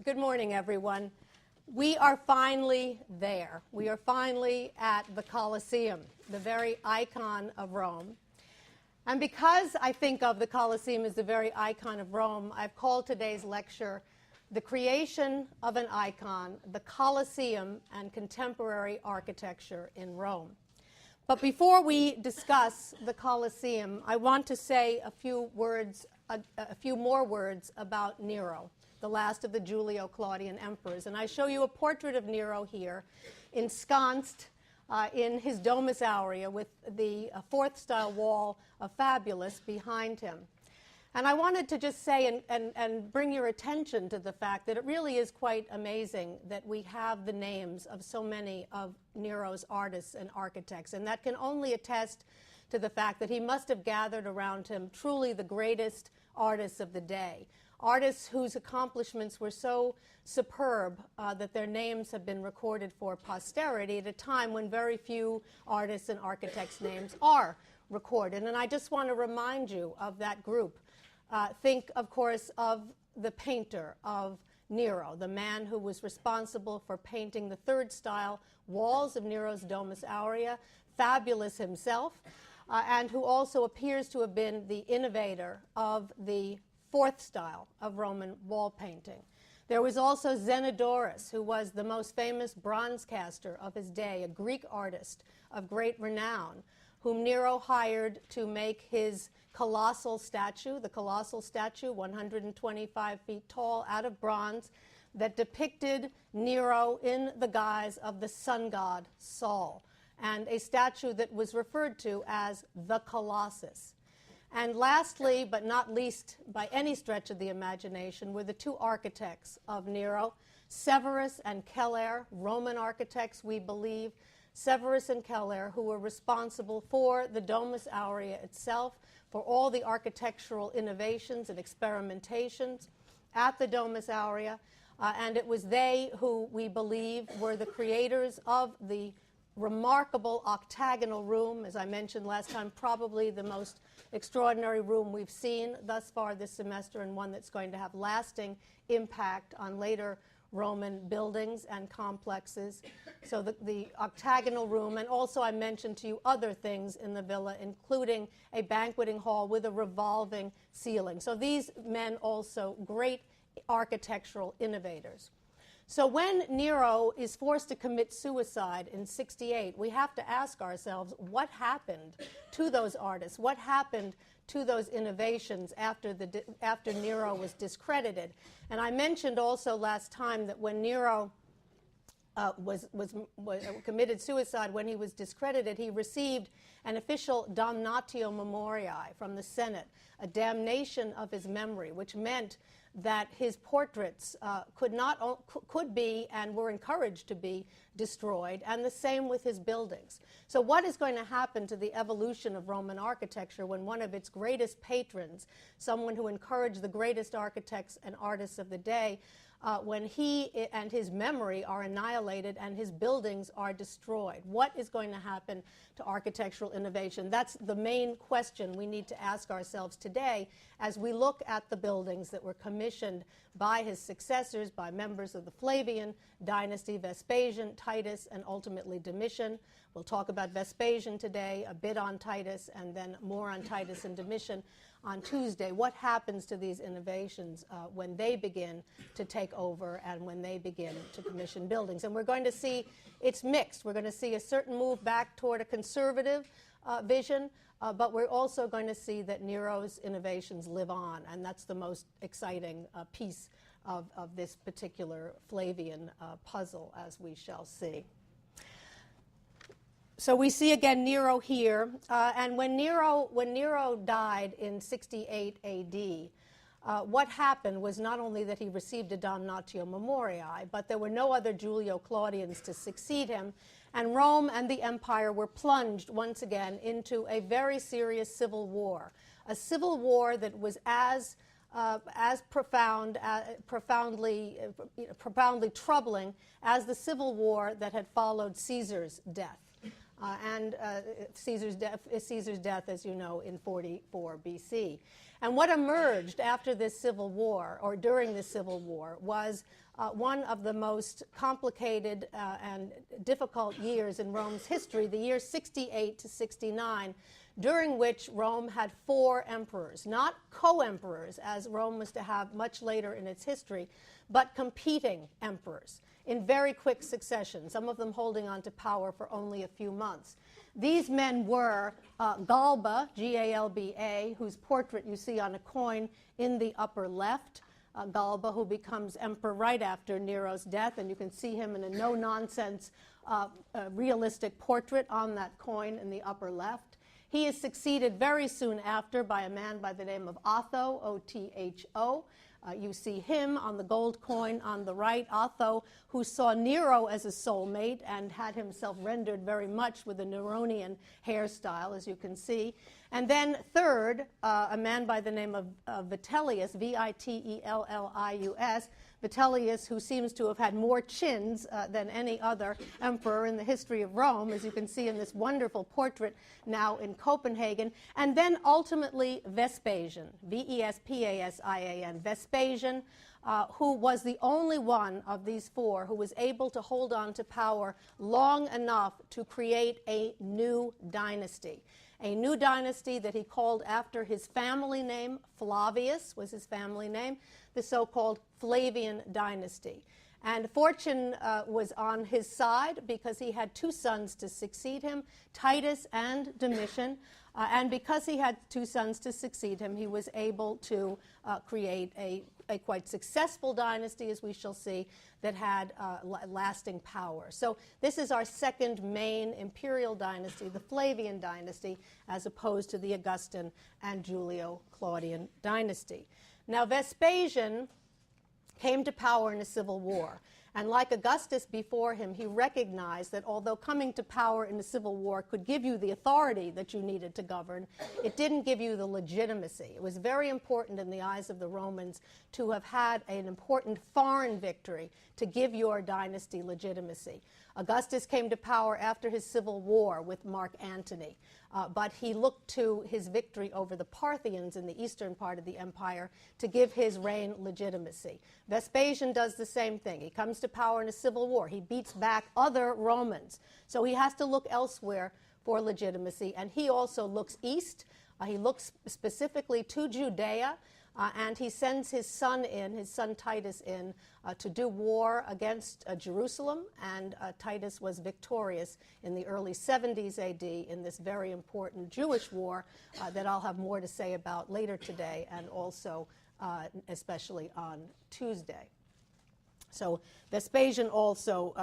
Good morning, everyone. We are finally there. We are finally at the Colosseum, the very icon of Rome. And because I think of the Colosseum as the very icon of Rome, I've called today's lecture "The Creation of an Icon, the Colosseum and Contemporary Architecture in Rome." But before we discuss the Colosseum, I want to say a few more words about Nero, the last of the Julio-Claudian emperors. And I show you a portrait of Nero here, ensconced in his Domus Aurea with the fourth-style wall of Fabulus behind him. And I wanted to just say and bring your attention to the fact that it really is quite amazing that we have the names of so many of Nero's artists and architects, and that can only attest to the fact that he must have gathered around him truly the greatest artists of the day, artists whose accomplishments were so superb that their names have been recorded for posterity at a time when very few artists and architects' names are recorded. And I just want to remind you of that group. Think, of course, of the painter of Nero, the man who was responsible for painting the third-style walls of Nero's Domus Aurea, Fabulus himself, and who also appears to have been the innovator of the fourth style of Roman wall painting. There was also Zenodorus, who was the most famous bronze caster of his day, a Greek artist of great renown, whom Nero hired to make his colossal statue, the colossal statue, 125 feet tall, out of bronze, that depicted Nero in the guise of the sun god Sol, and a statue that was referred to as the Colossus. And lastly, but not least by any stretch of the imagination, were the two architects of Nero, Severus and Celer, Roman architects, we believe, Severus and Celer, who were responsible for the Domus Aurea itself, for all the architectural innovations and experimentations at the Domus Aurea, and it was they who, we believe, were the creators of the remarkable octagonal room, as I mentioned last time, probably the most extraordinary room we've seen thus far this semester, and one that's going to have lasting impact on later Roman buildings and complexes. So the octagonal room, and also I mentioned to you other things in the villa, including a banqueting hall with a revolving ceiling. So these men also great architectural innovators. So when Nero is forced to commit suicide in 68, we have to ask ourselves, what happened to those artists? What happened to those innovations after Nero was discredited? And I mentioned also last time that when Nero committed suicide, when he was discredited, he received an official damnatio memoriae from the Senate, a damnation of his memory, which meant that his portraits could be and were encouraged to be destroyed, and the same with his buildings. So what is going to happen to the evolution of Roman architecture when one of its greatest patrons, someone who encouraged the greatest architects and artists of the day, when he and his memory are annihilated and his buildings are destroyed? What is going to happen to architectural innovation? That's the main question we need to ask ourselves today as we look at the buildings that were commissioned by his successors, by members of the Flavian dynasty, Vespasian, Titus, and ultimately Domitian. We'll talk about Vespasian today, a bit on Titus, and then more on Titus and Domitian on Tuesday. What happens to these innovations when they begin to take over and when they begin to commission buildings? And we're going to see it's mixed. We're going to see a certain move back toward a conservative vision, but we're also going to see that Nero's innovations live on, and that's the most exciting piece of this particular Flavian puzzle, as we shall see. So we see again Nero here, and when Nero died in 68 A.D., what happened was not only that he received a damnatio memoriae, but there were no other Julio-Claudians to succeed him, and Rome and the empire were plunged once again into a very serious civil war, a civil war that was as profoundly troubling as the civil war that had followed Caesar's death. and Caesar's death, as you know, in 44 BC. And what emerged after this civil war, or during this civil war, was one of the most complicated and difficult years in Rome's history, the year 68 to 69, during which Rome had 4 emperors, not co-emperors, as Rome was to have much later in its history, but competing emperors in very quick succession, some of them holding on to power for only a few months. These men were Galba, G-A-L-B-A, whose portrait you see on a coin in the upper left, Galba, who becomes emperor right after Nero's death, and you can see him in a no-nonsense realistic portrait on that coin in the upper left. He is succeeded very soon after by a man by the name of Otho, O-T-H-O. You see him on the gold coin on the right, Otho, who saw Nero as a soulmate and had himself rendered very much with a Neronian hairstyle, as you can see. And then third, a man by the name of Vitellius, V-I-T-E-L-L-I-U-S, Vitellius, who seems to have had more chins than any other emperor in the history of Rome, as you can see in this wonderful portrait now in Copenhagen. And then ultimately Vespasian, V-E-S-P-A-S-I-A-N, Vespasian, who was the only one of these 4 who was able to hold on to power long enough to create a new dynasty. A new dynasty that he called after his family name. Flavius was his family name, the so-called Flavian dynasty. And fortune was on his side because he had 2 sons to succeed him, Titus and Domitian. And because he had 2 sons to succeed him, he was able to create a quite successful dynasty, as we shall see, that had lasting power. So this is our second main imperial dynasty, the Flavian dynasty, as opposed to the Augustan and Julio-Claudian dynasty. Now, Vespasian came to power in a civil war. And like Augustus before him, he recognized that although coming to power in a civil war could give you the authority that you needed to govern, it didn't give you the legitimacy. It was very important in the eyes of the Romans to have had an important foreign victory to give your dynasty legitimacy. Augustus came to power after his civil war with Mark Antony, but he looked to his victory over the Parthians in the eastern part of the empire to give his reign legitimacy. Vespasian does the same thing. He comes to power in a civil war. He beats back other Romans. So he has to look elsewhere for legitimacy, and he also looks east. He looks specifically to Judea, and he sends his son Titus in, to do war against Jerusalem, and Titus was victorious in the early 70s AD in this very important Jewish war that I'll have more to say about later today, and also especially on Tuesday. So Vespasian also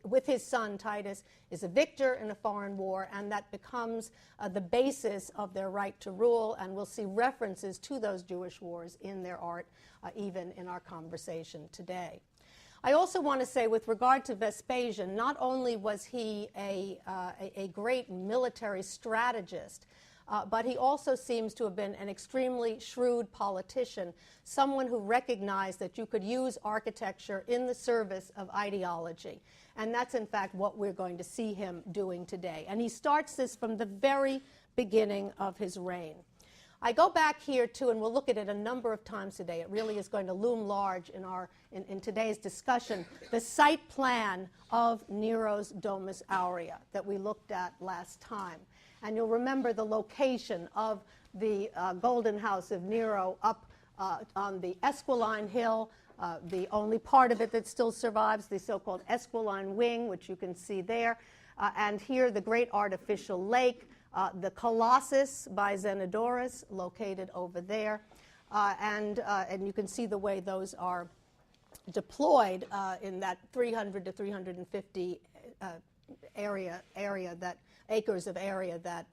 with his son Titus, is a victor in a foreign war, and that becomes the basis of their right to rule, and we'll see references to those Jewish wars in their art, even in our conversation today. I also want to say, with regard to Vespasian, not only was he a great military strategist, but he also seems to have been an extremely shrewd politician, someone who recognized that you could use architecture in the service of ideology. And that's, in fact, what we're going to see him doing today. And he starts this from the very beginning of his reign. I go back here, too, and we'll look at it a number of times today. It really is going to loom large in today's discussion, the site plan of Nero's Domus Aurea that we looked at last time. And you'll remember the location of the Golden House of Nero up on the Esquiline Hill, the only part of it that still survives, the so-called Esquiline Wing, which you can see there. And here, the great artificial lake, the Colossus by Zenodorus, located over there. And you can see the way those are deployed in that 300 to 350 acres of area that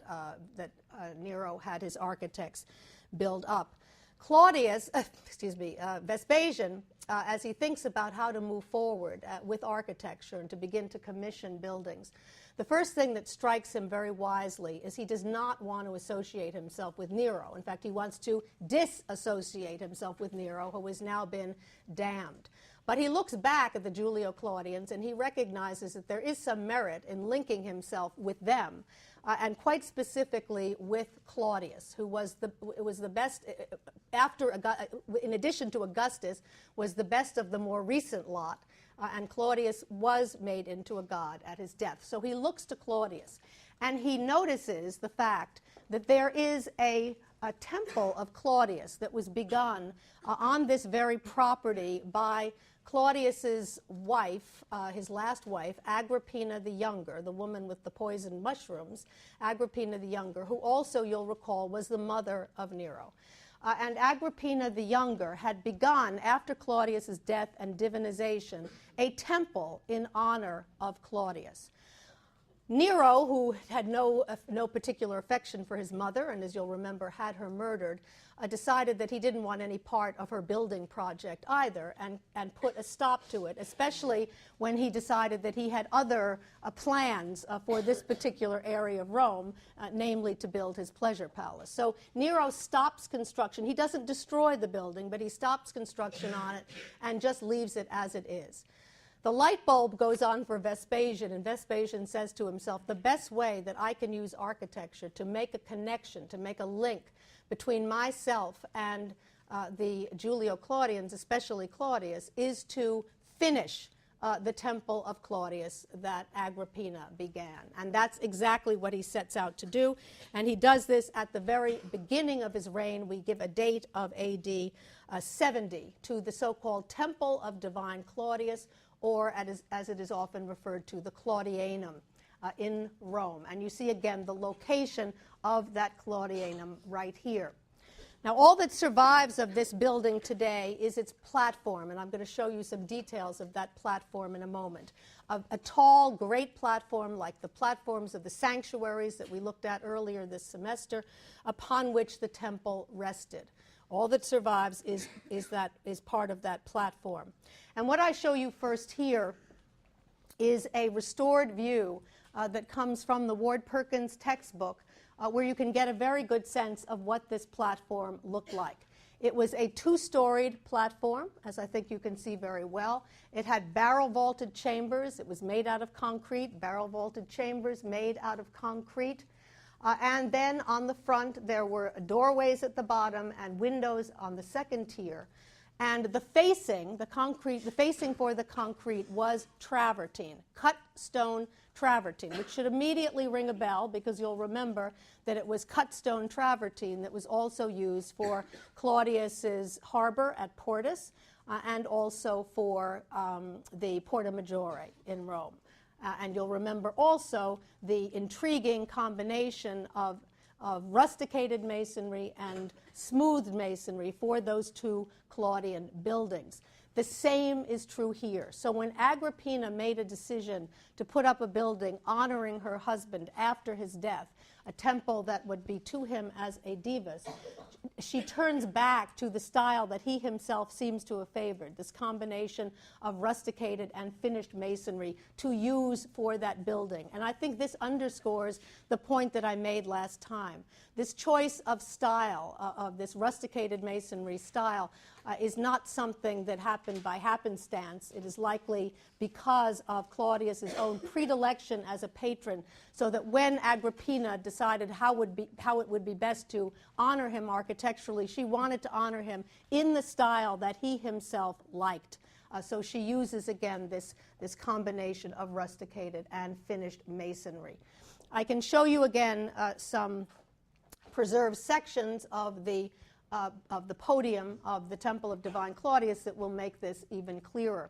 Nero had his architects build up. Vespasian, as he thinks about how to move forward with architecture and to begin to commission buildings, the first thing that strikes him very wisely is he does not want to associate himself with Nero. In fact, he wants to disassociate himself with Nero, who has now been damned. But he looks back at the Julio-Claudians and he recognizes that there is some merit in linking himself with them, and quite specifically with Claudius, who was the best, in addition to Augustus, was the best of the more recent lot. And Claudius was made into a god at his death. So he looks to Claudius, and he notices the fact that there is a temple of Claudius that was begun on this very property by Claudius's wife, his last wife, Agrippina the Younger, the woman with the poisoned mushrooms, Agrippina the Younger, who also, you'll recall, was the mother of Nero. And Agrippina the Younger had begun, after Claudius's death and divinization, a temple in honor of Claudius. Nero, who had no particular affection for his mother, and as you'll remember, had her murdered, decided that he didn't want any part of her building project either, and put a stop to it, especially when he decided that he had other plans for this particular area of Rome, namely to build his pleasure palace. So Nero stops construction. He doesn't destroy the building, but he stops construction on it and just leaves it as it is. The light bulb goes on for Vespasian, and Vespasian says to himself, the best way that I can use architecture to make a connection, to make a link between myself and the Julio-Claudians, especially Claudius, is to finish the temple of Claudius that Agrippina began. And that's exactly what he sets out to do. And he does this at the very beginning of his reign. We give a date of AD 70 to the so-called Temple of Divine Claudius, or as it is often referred to, the Claudianum in Rome. And you see again the location of that Claudianum right here. Now, all that survives of this building today is its platform, and I'm going to show you some details of that platform in a moment. A tall, great platform like the platforms of the sanctuaries that we looked at earlier this semester, upon which the temple rested. All that survives is part of that platform. And what I show you first here is a restored view that comes from the Ward Perkins textbook, where you can get a very good sense of what this platform looked like. It was a two-storied platform, as I think you can see very well. It had barrel-vaulted chambers. It was made out of concrete, barrel-vaulted chambers made out of concrete. And then on the front, there were doorways at the bottom and windows on the second tier. And the facing for the concrete was travertine, cut stone travertine, which should immediately ring a bell because you'll remember that it was cut stone travertine that was also used for Claudius's harbor at Portus and also for the Porta Maggiore in Rome. And you'll remember also the intriguing combination of rusticated masonry and smoothed masonry for those two Claudian buildings. The same is true here. So when Agrippina made a decision to put up a building honoring her husband after his death, a temple that would be to him as a divus, she turns back to the style that he himself seems to have favored, this combination of rusticated and finished masonry to use for that building. And I think this underscores the point that I made last time. This choice of style, of this rusticated masonry style, is not something that happened by happenstance. It is likely because of Claudius's own predilection as a patron, so that when Agrippina decided how it would be best to honor him architecturally, she wanted to honor him in the style that he himself liked. So she uses, again, this combination of rusticated and finished masonry. I can show you again some preserved sections of the podium of the Temple of Divine Claudius that will make this even clearer.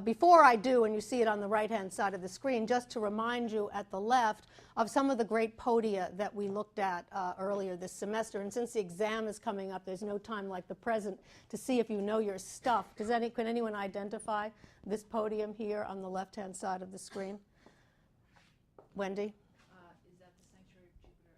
Before I do, and you see it on the right-hand side of the screen, just to remind you at the left of some of the great podia that we looked at earlier this semester. And since the exam is coming up, there's no time like the present to see if you know your stuff. Can anyone identify this podium here on the left-hand side of the screen? Wendy? Is that the Sanctuary of Jupiter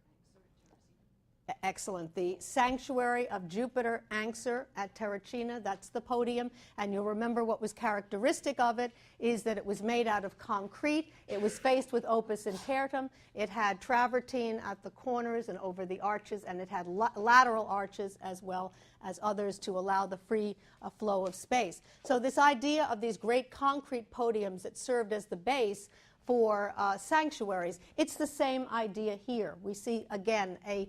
and Excerpt? excellent. The Sanctuary of Jupiter Anxur at Terracina, that's the podium. And you'll remember what was characteristic of it is that it was made out of concrete. It was faced with opus intertum. It had travertine at the corners and over the arches, and it had lateral arches as well as others to allow the free flow of space. So this idea of these great concrete podiums that served as the base for sanctuaries, it's the same idea here. We see, again, a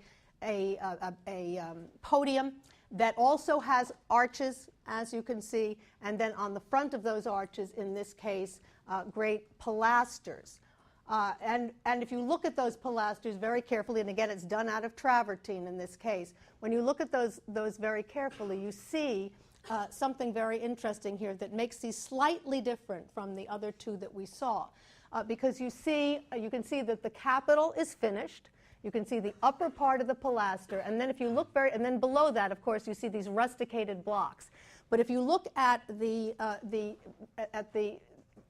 podium that also has arches, as you can see, and then on the front of those arches, in this case, great pilasters. And if you look at those pilasters very carefully, and again, it's done out of travertine in this case, when you look at those very carefully, you see something very interesting here that makes these slightly different from the other two that we saw. Because you can see that the capital is finished. You can see the upper part of the pilaster, and then if you look and then below that, of course, you see these rusticated blocks. But if you look at the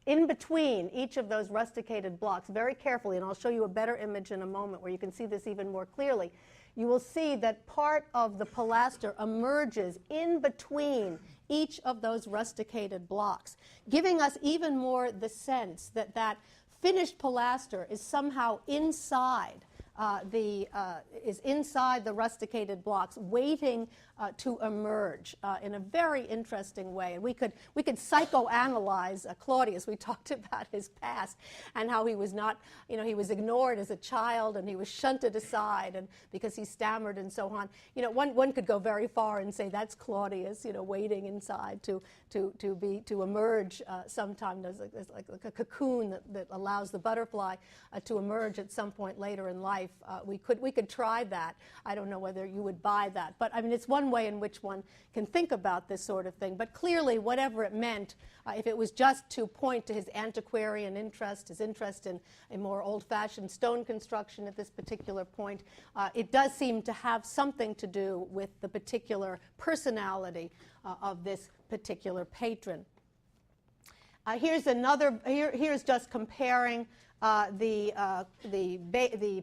in between each of those rusticated blocks very carefully, and I'll show you a better image in a moment where you can see this even more clearly, you will see that part of the pilaster emerges in between each of those rusticated blocks, giving us even more the sense that that finished pilaster is somehow inside inside the rusticated blocks, waiting to emerge in a very interesting way. And we could psychoanalyze Claudius. We talked about his past and how he was not, he was ignored as a child and he was shunted aside, and because he stammered and so on. One could go very far and say that's Claudius, waiting inside to emerge sometime as like a cocoon that allows the butterfly to emerge at some point later in life. We could try that. I don't know whether you would buy that, but I mean it's one way in which one can think about this sort of thing. But clearly, whatever it meant, if it was just to point to his antiquarian interest, his interest in a more old-fashioned stone construction at this particular point, it does seem to have something to do with the particular personality of this particular patron. Here's just comparing the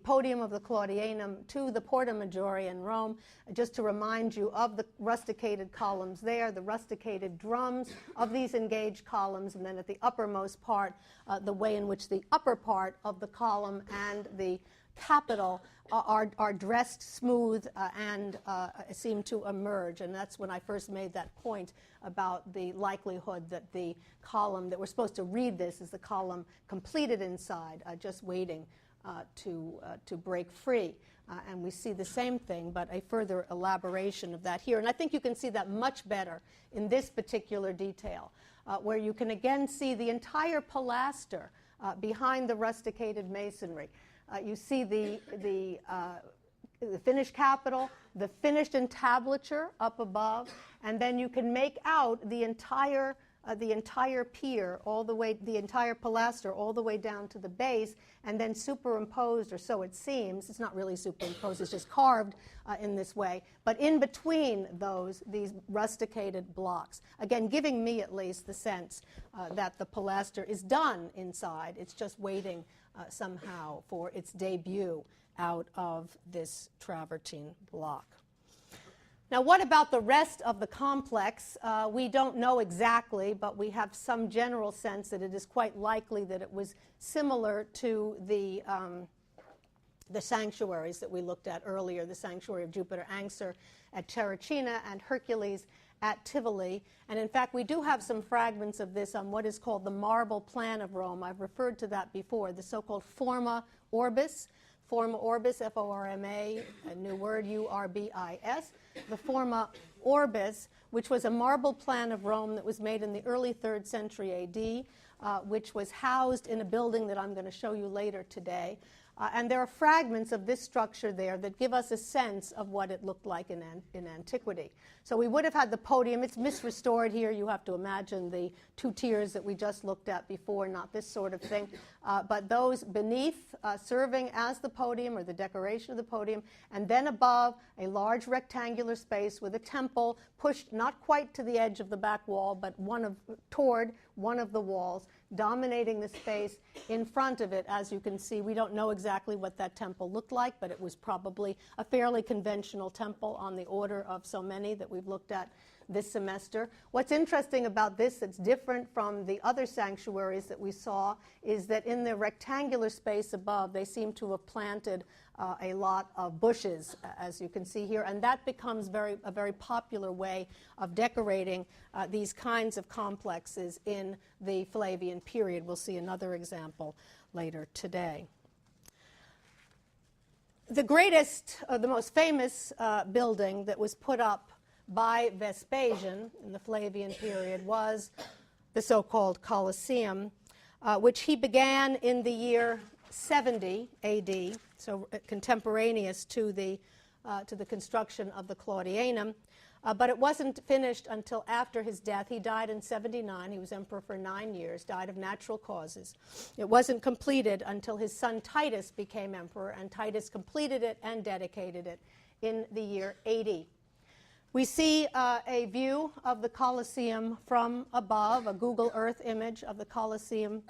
podium of the Claudianum to the Porta Maggiore in Rome, just to remind you of the rusticated columns there, the rusticated drums of these engaged columns, and then at the uppermost part, the way in which the upper part of the column and the capital are dressed smooth and seem to emerge. And that's when I first made that point about the likelihood that the column that we're supposed to read this is the column completed inside, just waiting to break free. And we see the same thing, but a further elaboration of that here. And I think you can see that much better in this particular detail, where you can again see the entire pilaster behind the rusticated masonry. You see the finished capital, the finished entablature up above, and then you can make out the entire pier, all the way, the entire pilaster, all the way down to the base, and then superimposed, or so it seems. It's not really superimposed; it's just carved in this way. But in between these rusticated blocks, again, giving me at least the sense that the pilaster is done inside. It's just waiting somehow for its debut out of this travertine block. Now, what about the rest of the complex? We don't know exactly, but we have some general sense that it is quite likely that it was similar to the sanctuaries that we looked at earlier, the sanctuary of Jupiter Anxur at Terracina and Hercules at Tivoli. And in fact, we do have some fragments of this on what is called the marble plan of Rome. I've referred to that before, the so-called Forma Orbis. Forma Orbis, F-O-R-M-A, a new word, U-R-B-I-S. The Forma Orbis, which was a marble plan of Rome that was made in the early 3rd century A.D., which was housed in a building that I'm going to show you later today. And there are fragments of this structure there that give us a sense of what it looked like in antiquity. So we would have had the podium. It's misrestored here. You have to imagine the 2 tiers that we just looked at before, not this sort of thing. But those beneath serving as the podium or the decoration of the podium, and then above a large rectangular space with a temple pushed not quite to the edge of the back wall, but toward one of the walls, dominating the space. In front of it, as you can see, we don't know exactly what that temple looked like, but it was probably a fairly conventional temple on the order of so many that we've looked at this semester. What's interesting about this that's different from the other sanctuaries that we saw is that in the rectangular space above, they seem to have planted a lot of bushes, as you can see here, and that becomes a very popular way of decorating these kinds of complexes in the Flavian period. We'll see another example later today. The greatest, the most famous building that was put up by Vespasian in the Flavian period was the so-called Colosseum, which he began in the year 70 AD, so contemporaneous to the construction of the Claudianum. But it wasn't finished until after his death. He died in 79. He was emperor for 9 years, died of natural causes. It wasn't completed until his son Titus became emperor, and Titus completed it and dedicated it in the year 80. We see a view of the Colosseum from above, a Google Earth image of the Colosseum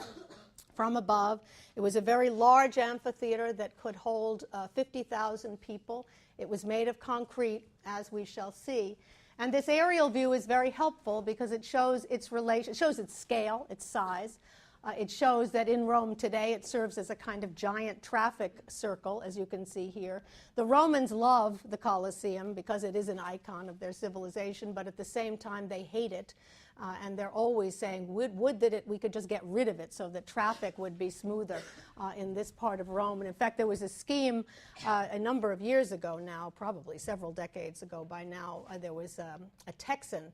from above. It was a very large amphitheater that could hold 50,000 people. It was made of concrete, as we shall see. And this aerial view is very helpful because it shows its relation, it shows its scale, its size. It shows that in Rome today it serves as a kind of giant traffic circle, as you can see here. The Romans love the Colosseum because it is an icon of their civilization, but at the same time they hate it. And they're always saying, would that we could just get rid of it so that traffic would be smoother in this part of Rome. And in fact, there was a scheme a number of years ago now, probably several decades ago by now. There was a Texan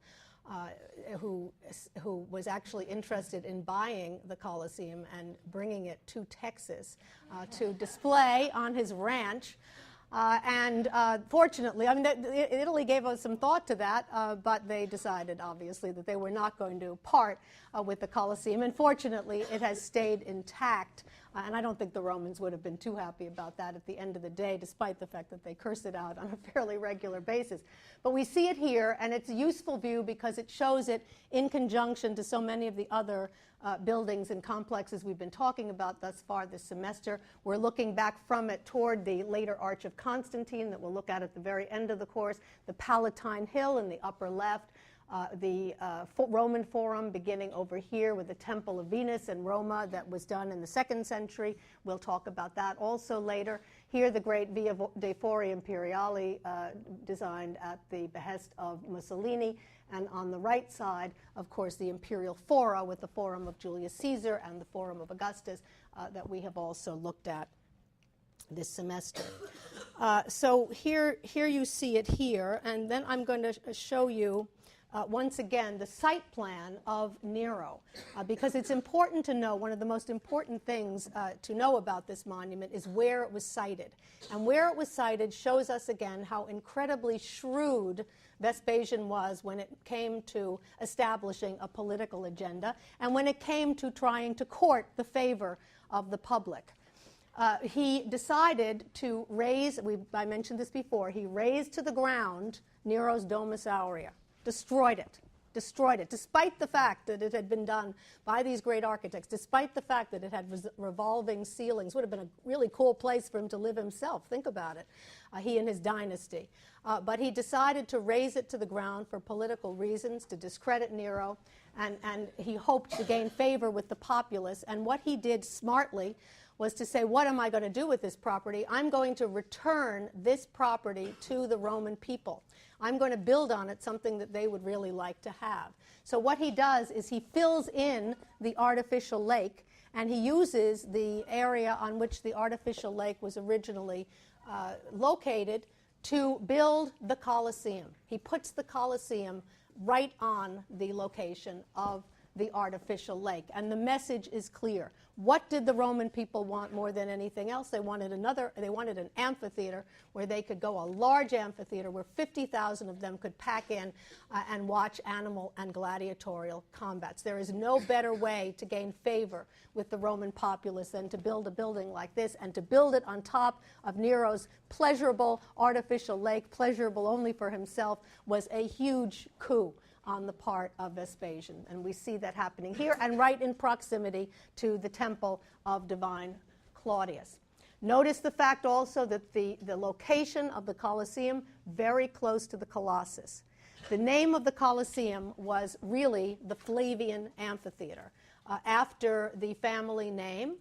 who was actually interested in buying the Colosseum and bringing it to Texas to display on his ranch. Fortunately, I mean, Italy gave us some thought to that, but they decided, obviously, that they were not going to part with the Colosseum. And fortunately, it has stayed intact. And I don't think the Romans would have been too happy about that at the end of the day, despite the fact that they curse it out on a fairly regular basis. But we see it here, and it's a useful view because it shows it in conjunction to so many of the other buildings and complexes we've been talking about thus far this semester. We're looking back from it toward the later Arch of Constantine that we'll look at the very end of the course, the Palatine Hill in the upper left, the Roman Forum beginning over here with the Temple of Venus in Roma that was done in the 2nd century. We'll talk about that also later. Here, the great Via dei Fori Imperiali designed at the behest of Mussolini. And on the right side, of course, the Imperial Fora with the Forum of Julius Caesar and the Forum of Augustus that we have also looked at this semester. So here you see it here, and then I'm going to show you once again the site plan of Nero, because it's important to know, one of the most important things to know about this monument is where it was sited. And where it was sited shows us again how incredibly shrewd Vespasian was when it came to establishing a political agenda and when it came to trying to court the favor of the public. He decided to raise, I mentioned this before, he razed to the ground Nero's Domus Aurea. Destroyed it, despite the fact that it had been done by these great architects, despite the fact that it had revolving ceilings. Would have been a really cool place for him to live himself. Think about it, he and his dynasty. But he decided to raze it to the ground for political reasons, to discredit Nero, and he hoped to gain favor with the populace. And what he did smartly was to say, what am I going to do with this property? I'm going to return this property to the Roman people. I'm going to build on it something that they would really like to have. So what he does is he fills in the artificial lake, and he uses the area on which the artificial lake was originally located to build the Colosseum. He puts the Colosseum right on the location of the artificial lake. And the message is clear. What did the Roman people want more than anything else? They wanted an amphitheater where they could go, a large amphitheater where 50,000 of them could pack in and watch animal and gladiatorial combats. There is no better way to gain favor with the Roman populace than to build a building like this, and to build it on top of Nero's pleasurable artificial lake, pleasurable only for himself, was a huge coup on the part of Vespasian. And we see that happening here and right in proximity to the temple of divine Claudius. Notice the fact also that the location of the Colosseum, very close to the Colossus. The name of the Colosseum was really the Flavian Amphitheater, after the family name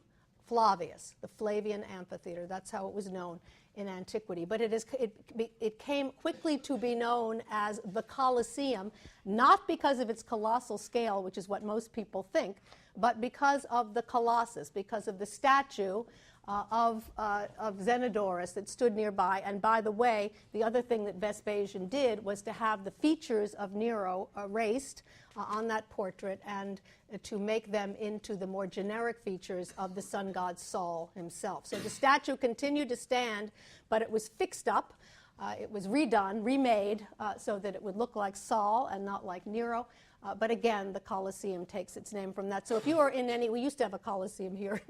Flavius, the Flavian Amphitheater. That's how it was known in antiquity. But it came quickly to be known as the Colosseum, not because of its colossal scale, which is what most people think, but because of the Colossus, because of the statue of Zenodorus that stood nearby. And by the way, the other thing that Vespasian did was to have the features of Nero erased on that portrait and to make them into the more generic features of the sun god Sol himself. So the statue continued to stand, but it was fixed up. It was redone, remade, so that it would look like Sol and not like Nero. But again, the Colosseum takes its name from that. So if you are in any, we used to have a Colosseum here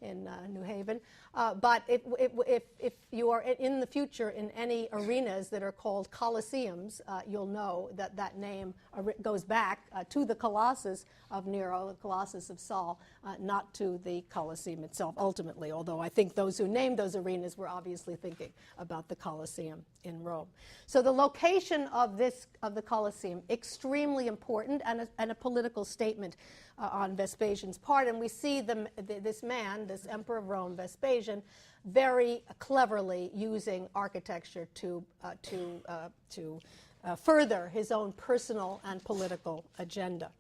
in New Haven, but if you are in the future in any arenas that are called Colosseums, you'll know that that name goes back to the Colossus of Nero, the Colossus of Sol, not to the Colosseum itself ultimately, although I think those who named those arenas were obviously thinking about the Colosseum in Rome. So the location of the Colosseum, extremely important, and a political statement on Vespasian's part. And we see this man, this emperor of Rome, Vespasian, very cleverly using architecture to further his own personal and political agenda.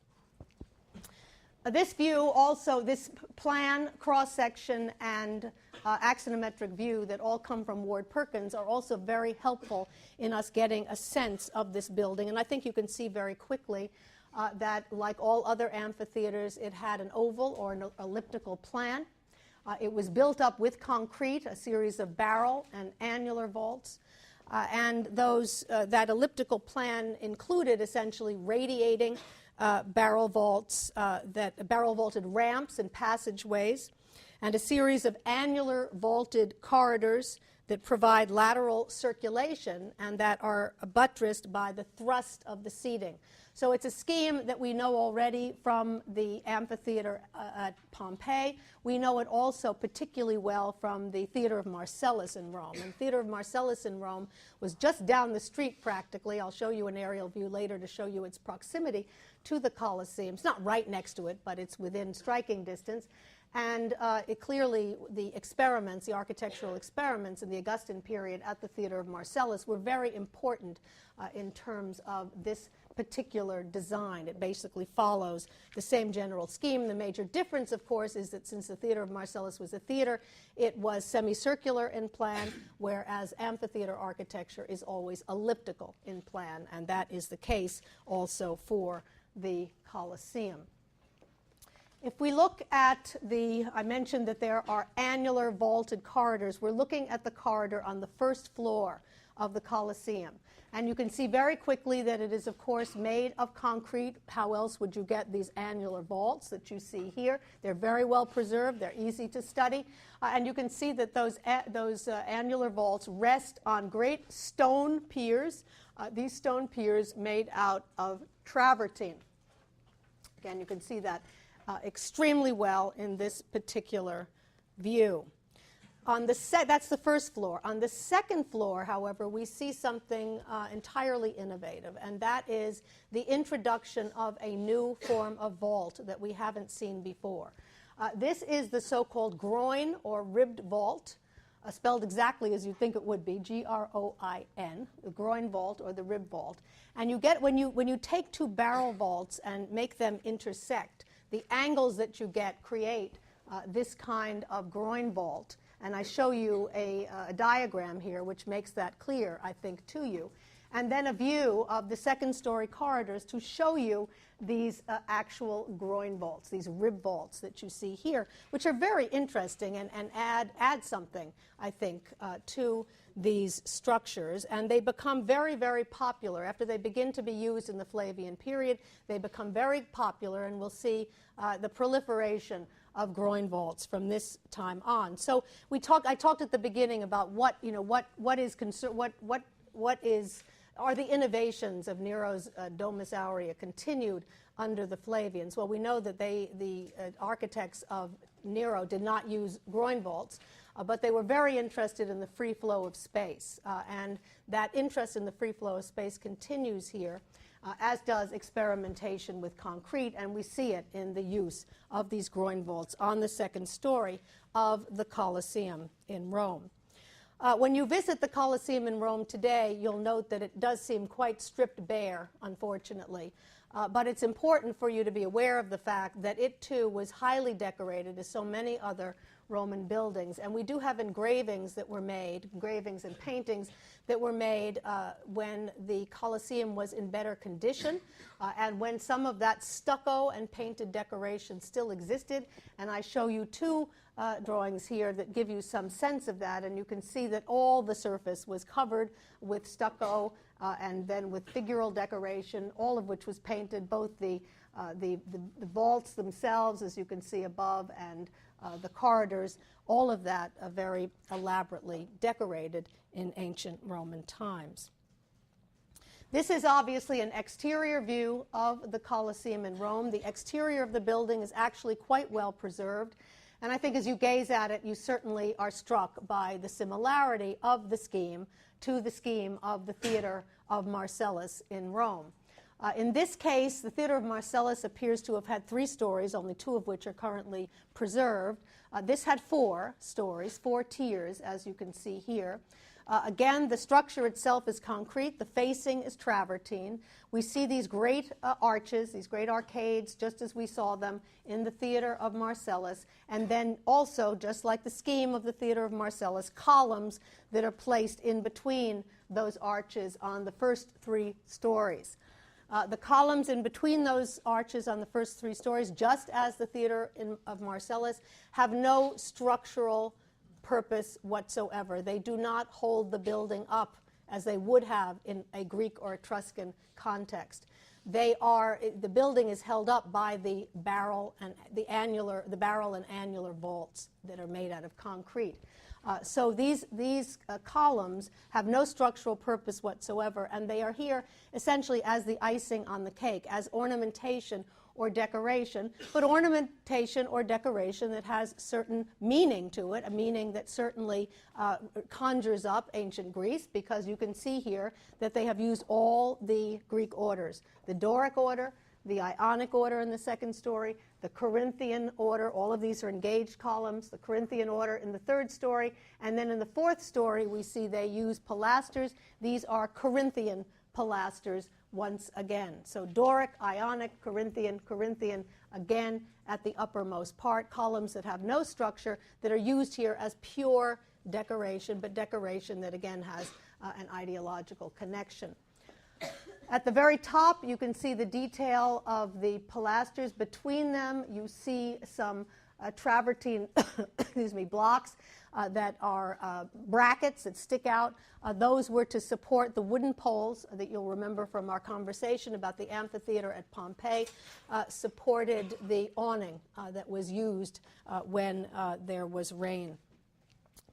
This view also, this plan, cross-section, and axonometric view that all come from Ward Perkins are also very helpful in us getting a sense of this building. And I think you can see very quickly that, like all other amphitheaters, it had an oval or an elliptical plan. It was built up with concrete, a series of barrel and annular vaults. And that elliptical plan included essentially radiating barrel vaulted ramps and passageways, and a series of annular vaulted corridors that provide lateral circulation and that are buttressed by the thrust of the seating. So it's a scheme that we know already from the amphitheater at Pompeii. We know it also particularly well from the Theater of Marcellus in Rome. And Theater of Marcellus in Rome was just down the street practically. I'll show you an aerial view later to show you its proximity to the Colosseum. It's not right next to it, but it's within striking distance. And it clearly, the architectural experiments in the Augustan period at the Theater of Marcellus were very important in terms of this particular design. It basically follows the same general scheme. The major difference, of course, is that since the Theater of Marcellus was a theater, it was semicircular in plan, whereas amphitheater architecture is always elliptical in plan, and that is the case also for the Colosseum. If we look at I mentioned that there are annular vaulted corridors. We're looking at the corridor on the first floor of the Colosseum. And you can see very quickly that it is, of course, made of concrete. How else would you get these annular vaults that you see here? They're very well preserved. They're easy to study. And you can see that those annular vaults rest on great stone piers. These stone piers made out of travertine. Again, you can see that extremely well in this particular view. That's the first floor. On the second floor, however, we see something entirely innovative, and that is the introduction of a new form of vault that we haven't seen before. This is the so-called groin or ribbed vault, spelled exactly as you think it would be, G-R-O-I-N, the groin vault or the rib vault. And you get, when you take two barrel vaults and make them intersect, the angles that you get create this kind of groin vault. And I show you a diagram here which makes that clear, I think, to you. And then a view of the second-story corridors to show you these actual groin vaults, these rib vaults that you see here, which are very interesting and add something, I think, to these structures. And they become very, very popular. After they begin to be used in the Flavian period, they become very popular, and we'll see the proliferation of groin vaults from this time on. So I talked at the beginning about what is are the innovations of Nero's Domus Aurea continued under the Flavians? Well, we know that the architects of Nero did not use groin vaults, but they were very interested in the free flow of space. And that interest in the free flow of space continues here, as does experimentation with concrete, and we see it in the use of these groin vaults on the second story of the Colosseum in Rome. When you visit the Colosseum in Rome today, you'll note that it does seem quite stripped bare, unfortunately. But it's important for you to be aware of the fact that it too was highly decorated, as so many other Roman buildings. And we do have engravings that were made, engravings and paintings that were made when the Colosseum was in better condition and when some of that stucco and painted decoration still existed. And I show you two drawings here that give you some sense of that. And you can see that all the surface was covered with stucco and then with figural decoration, all of which was painted, both the vaults themselves, as you can see above, and the corridors, all of that very elaborately decorated in ancient Roman times. This is obviously an exterior view of the Colosseum in Rome. The exterior of the building is actually quite well preserved, and I think as you gaze at it, you certainly are struck by the similarity of the scheme to the scheme of the Theater of Marcellus in Rome. In this case, the Theater of Marcellus appears to have had 3 stories, only 2 of which are currently preserved. This had 4 stories, 4 tiers, as you can see here. Again, the structure itself is concrete. The facing is travertine. We see these great arches, these great arcades, just as we saw them in the Theater of Marcellus. And then also, just like the scheme of the Theater of Marcellus, columns that are placed in between those arches on the first 3 stories. The columns in between those arches on the first 3 stories, just as the Theater of Marcellus, have no structural purpose whatsoever. They do not hold the building up as they would have in a Greek or Etruscan context. The building is held up by the barrel and annular vaults that are made out of concrete. So these columns have no structural purpose whatsoever, and they are here essentially as the icing on the cake, as ornamentation or decoration, but ornamentation or decoration that has certain meaning to it, a meaning that certainly conjures up ancient Greece, because you can see here that they have used all the Greek orders, the Doric order, the Ionic order in the second story, the Corinthian order, all of these are engaged columns, the Corinthian order in the third story, and then in the fourth story we see they use pilasters. These are Corinthian pilasters once again. So Doric, Ionic, Corinthian, Corinthian, again at the uppermost part, columns that have no structure that are used here as pure decoration, but decoration that again has an ideological connection. At the very top, you can see the detail of the pilasters. Between them, you see some travertine blocks that are brackets that stick out. Those were to support the wooden poles that you'll remember from our conversation about the amphitheater at Pompeii, supported the awning that was used when there was rain.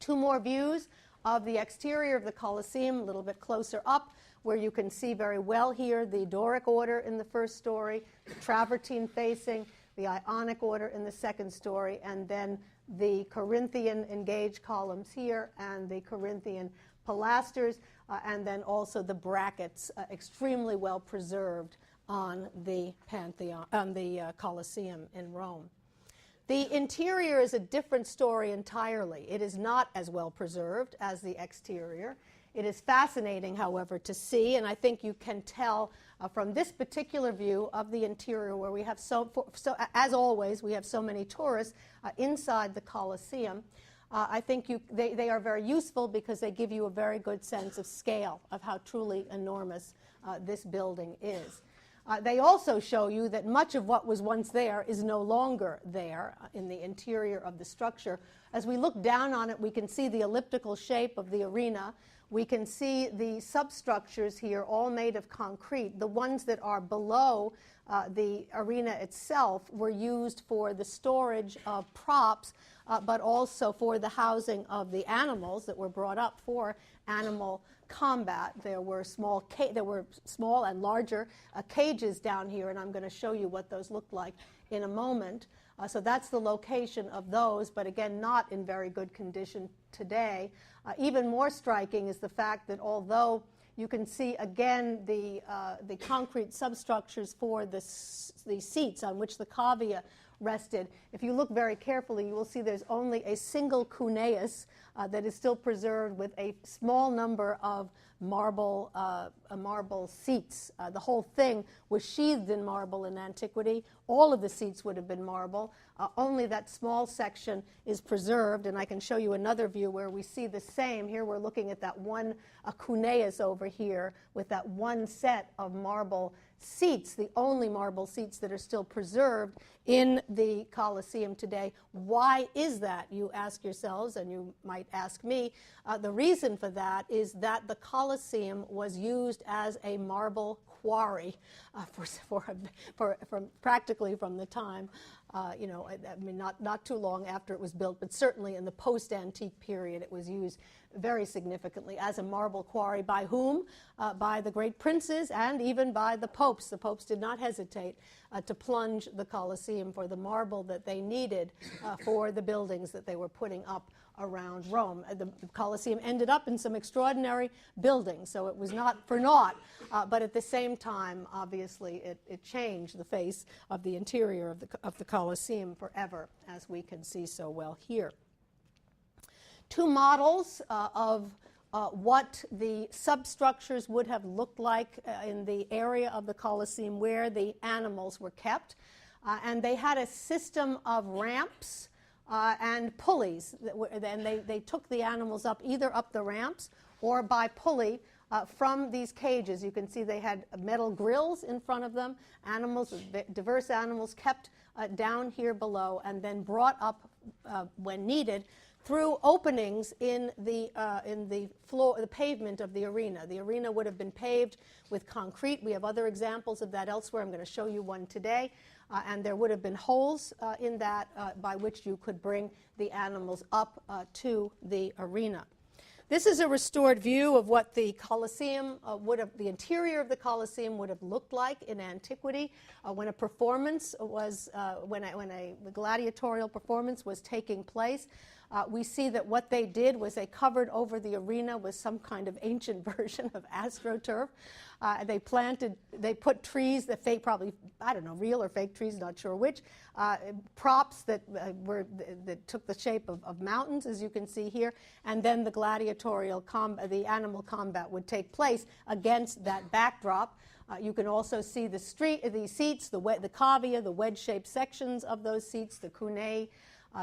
2 more views of the exterior of the Colosseum, a little bit closer up, where you can see very well here the Doric order in the first story, the travertine facing, the Ionic order in the second story, and then the Corinthian engaged columns here and the Corinthian pilasters, and then also the brackets, extremely well preserved on the Pantheon, on the Colosseum in Rome. The interior is a different story entirely. It is not as well preserved as the exterior. It is fascinating, however, to see, and I think you can tell from this particular view of the interior, where we have as always, we have so many tourists inside the Colosseum. I think they are very useful because they give you a very good sense of scale of how truly enormous this building is. They also show you that much of what was once there is no longer there in the interior of the structure. As we look down on it, we can see the elliptical shape of the arena. We can see the substructures here, all made of concrete. The ones that are below the arena itself were used for the storage of props, but also for the housing of the animals that were brought up for animal combat. There were small and larger cages down here, and I'm going to show you what those looked like in a moment. So that's the location of those, but again, not in very good condition today. Even more striking is the fact that although you can see again the concrete substructures for the seats on which the cavia rested, if you look very carefully, you will see there's only a single cuneus that is still preserved with a small number of marble seats. The whole thing was sheathed in marble in antiquity. All of the seats would have been marble. Only that small section is preserved, and I can show you another view where we see the same. Here we're looking at that one cuneus over here with that one set of marble seats, the only marble seats that are still preserved in the Colosseum today. Why is that, you ask yourselves, and you might ask me. The reason for that is that the Colosseum was used as a marble quarry practically from the time, I mean, not too long after it was built, but certainly in the post-antique period it was used very significantly as a marble quarry. By whom? By the great princes and even by the popes. The popes did not hesitate to plunge the Colosseum for the marble that they needed for the buildings that they were putting up around Rome. The Colosseum ended up in some extraordinary buildings, so it was not for naught, but at the same time, obviously, it changed the face of the interior of the Colosseum forever, as we can see so well here. Two models of what the substructures would have looked like in the area of the Colosseum where the animals were kept. And they had a system of ramps and pulleys, and they took the animals up either up the ramps or by pulley from these cages. You can see they had metal grills in front of them, diverse animals kept down here below and then brought up when needed through openings in the floor, the pavement of the arena. The arena would have been paved with concrete. We have other examples of that elsewhere. I'm going to show you one today. And there would have been holes in that by which you could bring the animals up to the arena. This is a restored view of what the Colosseum the interior of the Colosseum would have looked like in antiquity when a performance was, when a gladiatorial performance was taking place. We see that what they did was they covered over the arena with some kind of ancient version of AstroTurf. They put trees that probably, I don't know, real or fake trees, not sure which, props that took the shape of mountains, as you can see here, and then the gladiatorial the animal combat would take place against that backdrop. You can also see the seats, the cavia, the wedge-shaped sections of those seats, the cunei,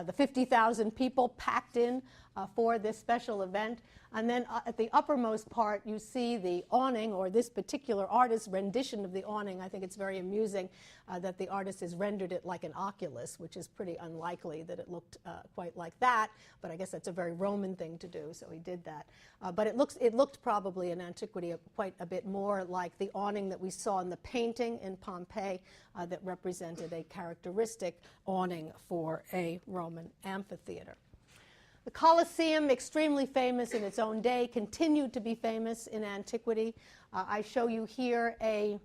the 50,000 people packed in for this special event. And then at the uppermost part, you see the awning, or this particular artist's rendition of the awning. I think it's very amusing that the artist has rendered it like an oculus, which is pretty unlikely that it looked quite like that. But I guess that's a very Roman thing to do, so he did that. But it looked probably in antiquity quite a bit more like the awning that we saw in the painting in Pompeii that represented a characteristic awning for a Roman amphitheater. The Colosseum, extremely famous in its own day, continued to be famous in antiquity. I show you here a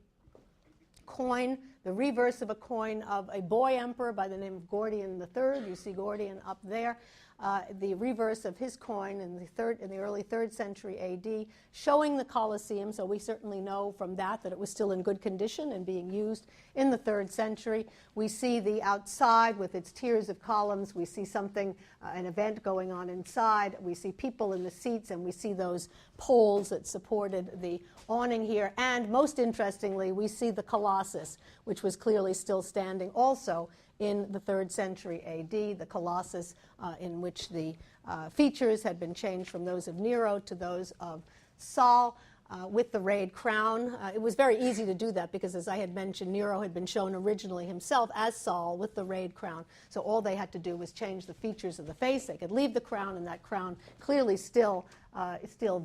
coin, the reverse of a coin of a boy emperor by the name of Gordian III. You see Gordian up there. The reverse of his coin in the early 3rd century A.D., showing the Colosseum, so we certainly know from that it was still in good condition and being used in the 3rd century. We see the outside with its tiers of columns. We see something, an event going on inside. We see people in the seats, and we see those poles that supported the awning here. And most interestingly, we see the Colossus, which was clearly still standing also in the 3rd century A.D., the Colossus in which the features had been changed from those of Nero to those of Saul with the rayed crown. It was very easy to do that because, as I had mentioned, Nero had been shown originally himself as Saul with the rayed crown. So all they had to do was change the features of the face. They could leave the crown, and that crown clearly still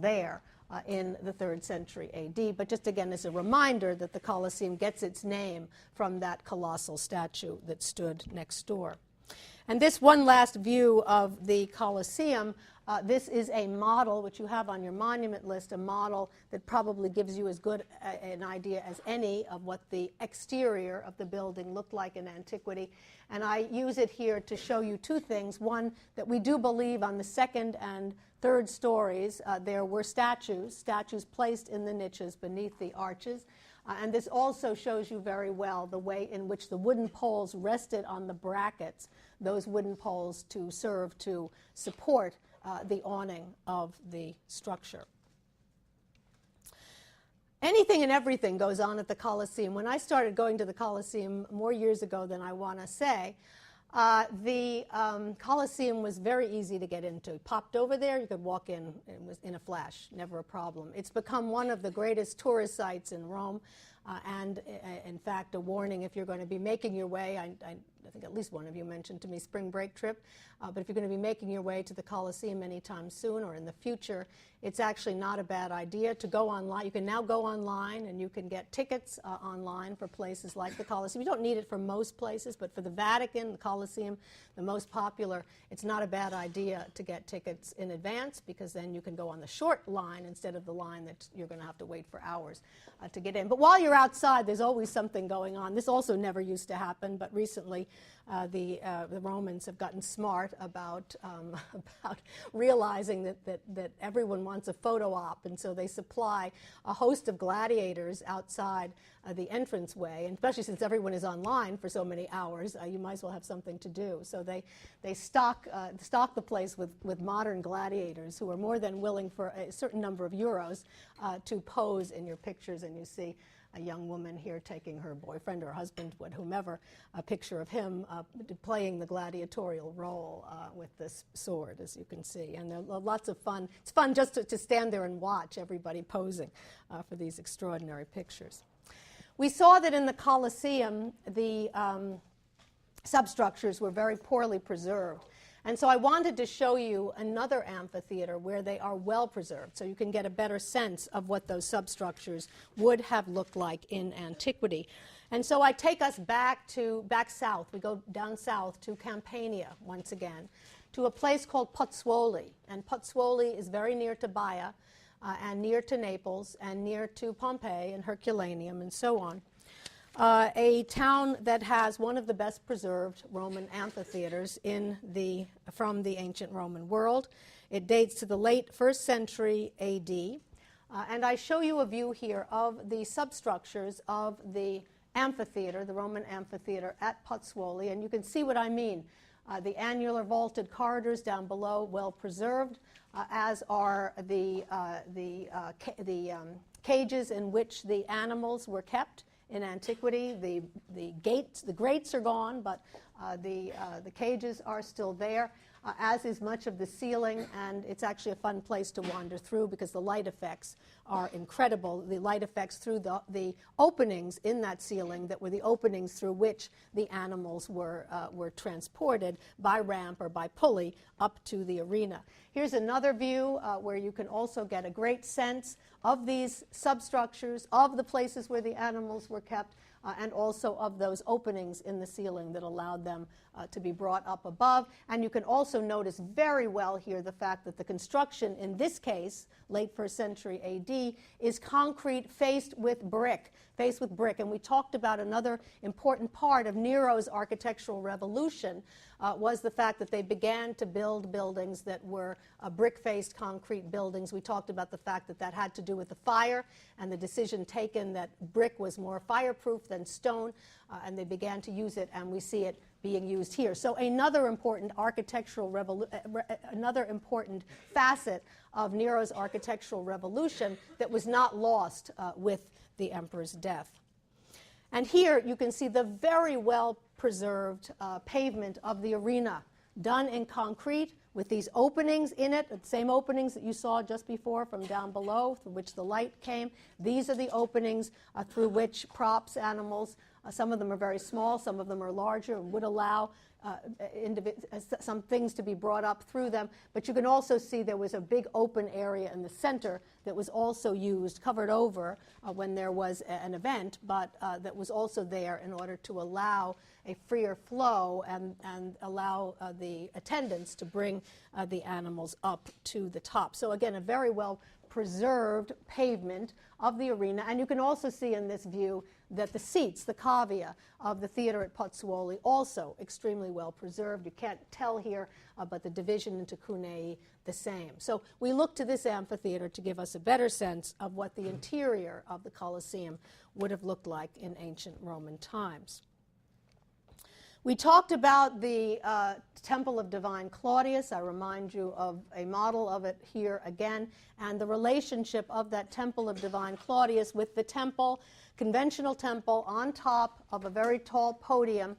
there. in the 3rd century AD. But just again as a reminder that the Colosseum gets its name from that colossal statue that stood next door. And this one last view of the Colosseum, this is a model which you have on your monument list, a model that probably gives you as good an idea as any of what the exterior of the building looked like in antiquity. And I use it here to show you two things. One, that we do believe on the 2nd and 3rd stories there were statues placed in the niches beneath the arches. And this also shows you very well the way in which the wooden poles rested on the brackets, those wooden poles to serve to support the awning of the structure. Anything and everything goes on at the Colosseum. When I started going to the Colosseum more years ago than I want to say, the Colosseum was very easy to get into. You popped over there, you could walk in. It was in a flash, never a problem. It's become one of the greatest tourist sites in Rome, and in fact, a warning if you're going to be making your way. I think at least one of you mentioned to me spring break trip, but if you're going to be making your way to the Colosseum anytime soon or in the future, it's actually not a bad idea to go online. You can now go online and you can get tickets online for places like the Colosseum. You don't need it for most places, but for the Vatican, the Colosseum, the most popular, it's not a bad idea to get tickets in advance, because then you can go on the short line instead of the line that you're going to have to wait for hours to get in. But while you're outside, there's always something going on. This also never used to happen, but recently the Romans have gotten smart about realizing that everyone wants a photo op, and so they supply a host of gladiators outside the entranceway, and especially since everyone is online for so many hours, you might as well have something to do. So they stock the place with modern gladiators who are more than willing for a certain number of euros to pose in your pictures, and you see a young woman here taking her boyfriend or husband, whomever, a picture of him playing the gladiatorial role with this sword, as you can see. And there are lots of fun. It's fun just to stand there and watch everybody posing for these extraordinary pictures. We saw that in the Colosseum, the substructures were very poorly preserved. And so I wanted to show you another amphitheater where they are well preserved, so you can get a better sense of what those substructures would have looked like in antiquity. And so I take us back south. We go down south to Campania once again, to a place called Pozzuoli. And Pozzuoli is very near to Baia, and near to Naples, and near to Pompeii and Herculaneum, and so on. A town that has one of the best preserved Roman amphitheaters from the ancient Roman world. It dates to the late 1st century AD. And I show you a view here of the substructures of the amphitheater, the Roman amphitheater at Pozzuoli. And you can see what I mean. The annular vaulted corridors down below, well preserved, as are the cages in which the animals were kept in antiquity. The grates are gone, but the cages are still there, as is much of the ceiling, and it's actually a fun place to wander through because the light effects are incredible. The light effects through the openings in that ceiling that were the openings through which the animals were transported by ramp or by pulley up to the arena. Here's another view where you can also get a great sense of these substructures, of the places where the animals were kept, and also of those openings in the ceiling that allowed them to be brought up above. And you can also notice very well here the fact that the construction in this case, late 1st century AD, is concrete faced with brick. And we talked about another important part of Nero's architectural revolution was the fact that they began to build buildings that were brick-faced concrete buildings. We talked about the fact that that had to do with the fire and the decision taken that brick was more fireproof than stone, and they began to use it, and we see it being used here. So another important another important facet of Nero's architectural revolution that was not lost with the emperor's death. And here you can see the very well preserved pavement of the arena, done in concrete with these openings in it, the same openings that you saw just before from down below, through which the light came. These are the openings through which props, animals Some of them are very small, some of them are larger, and would allow some things to be brought up through them. But you can also see there was a big open area in the center that was also used, covered over when there was an event, but that was also there in order to allow a freer flow and allow the attendants to bring the animals up to the top. So again, a very well preserved pavement of the arena. And you can also see in this view that the seats, the cavia of the theater at Pozzuoli, also extremely well preserved. You can't tell here, but the division into cunei, the same. So we look to this amphitheater to give us a better sense of what the interior of the Colosseum would have looked like in ancient Roman times. We talked about the Temple of Divine Claudius. I remind you of a model of it here again, and the relationship of that Temple of Divine Claudius with the temple, conventional temple, on top of a very tall podium.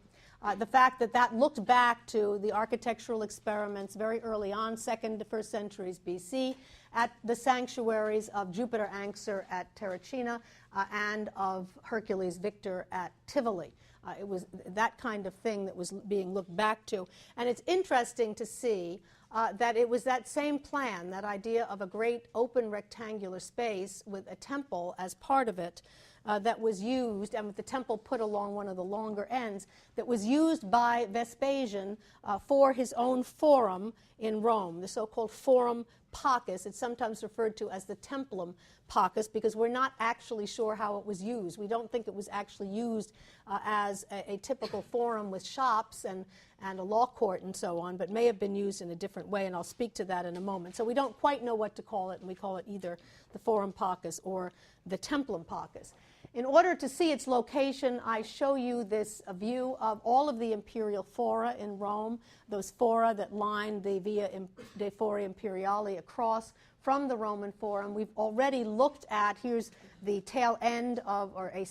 The fact that that looked back to the architectural experiments very early on, 2nd to 1st centuries BC, at the sanctuaries of Jupiter Anxur at Terracina and of Hercules Victor at Tivoli. It was that kind of thing that was being looked back to. And it's interesting to see that it was that same plan, that idea of a great open rectangular space with a temple as part of it, that was used, and with the temple put along one of the longer ends, that was used by Vespasian for his own forum in Rome, the so-called Forum Pacus. It's sometimes referred to as the Templum Pacus because we're not actually sure how it was used. We don't think it was actually used as a typical forum with shops and a law court and so on, but may have been used in a different way, and I'll speak to that in a moment. So we don't quite know what to call it, and we call it either the Forum Pacus or the Templum Pacus. In order to see its location, I show you this view of all of the imperial fora in Rome, those fora that line the Via dei Fori Imperiali across from the Roman Forum. We've already looked at, here's the tail end of, or the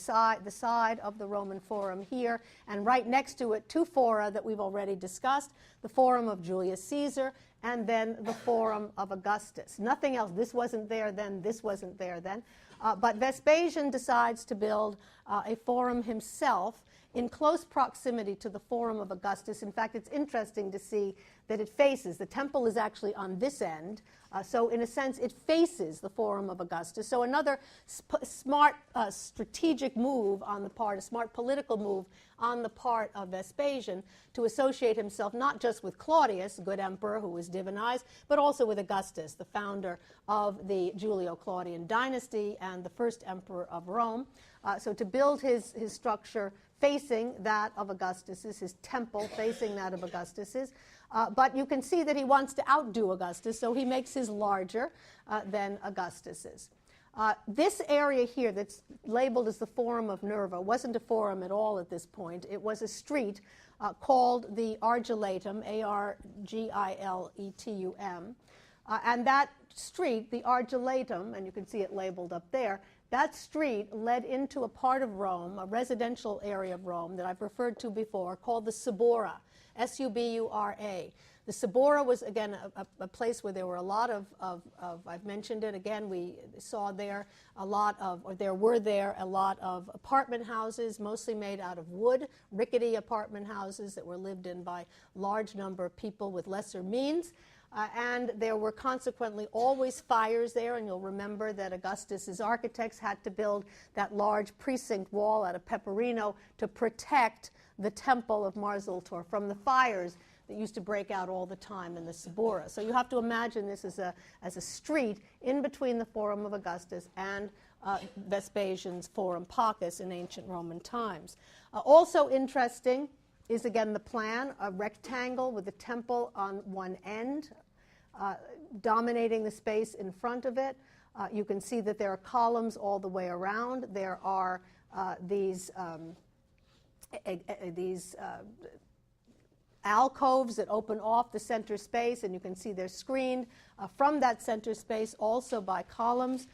side of the Roman Forum here, and right next to it, two fora that we've already discussed, the Forum of Julius Caesar, and then the Forum of Augustus. Nothing else. This wasn't there then, this wasn't there then. But Vespasian decides to build a forum himself in close proximity to the Forum of Augustus. In fact, it's interesting to see that it faces, the temple is actually on this end, so in a sense it faces the Forum of Augustus. So another smart strategic move on the part, a smart political move on the part of Vespasian to associate himself not just with Claudius, a good emperor who was divinized, but also with Augustus, the founder of the Julio-Claudian dynasty and the first emperor of Rome. So to build his structure facing that of Augustus's, his temple facing that of Augustus's. But you can see that he wants to outdo Augustus, so he makes his larger than Augustus's. This area here that's labeled as the Forum of Nerva wasn't a forum at all at this point. It was a street called the Argiletum, A-R-G-I-L-E-T-U-M. And that street, the Argiletum, and you can see it labeled up there, that street led into a part of Rome, a residential area of Rome that I've referred to before, called the Subura, S-U-B-U-R-A. The Subura was, again, a place where there were a lot of I've mentioned it again, we saw there a lot of, or there were there a lot of apartment houses, mostly made out of wood, rickety apartment houses that were lived in by large number of people with lesser means. And there were consequently always fires there, and you'll remember that Augustus's architects had to build that large precinct wall out of Peperino to protect the temple of Mars Ultor from the fires that used to break out all the time in the Subura. So you have to imagine this as a street in between the Forum of Augustus and Vespasian's Forum Pacus in ancient Roman times. Also interesting is again the plan, a rectangle with a temple on one end, dominating the space in front of it. You can see that there are columns all the way around. There are these alcoves that open off the center space, and you can see they're screened from that center space also by columns.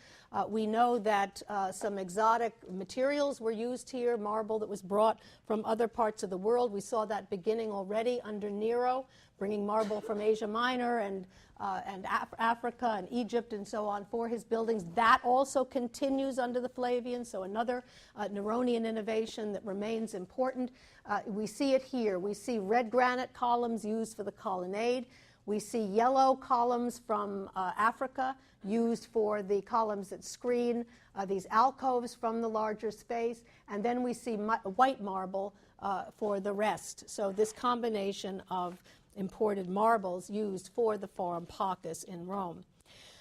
We know that some exotic materials were used here, marble that was brought from other parts of the world. We saw that beginning already under Nero, bringing marble from Asia Minor and Africa and Egypt and so on for his buildings. That also continues under the Flavians, so another Neronian innovation that remains important. We see it here. We see red granite columns used for the colonnade. We see yellow columns from Africa used for the columns that screen these alcoves from the larger space. And then we see white marble for the rest. So this combination of imported marbles used for the Forum Paucis in Rome.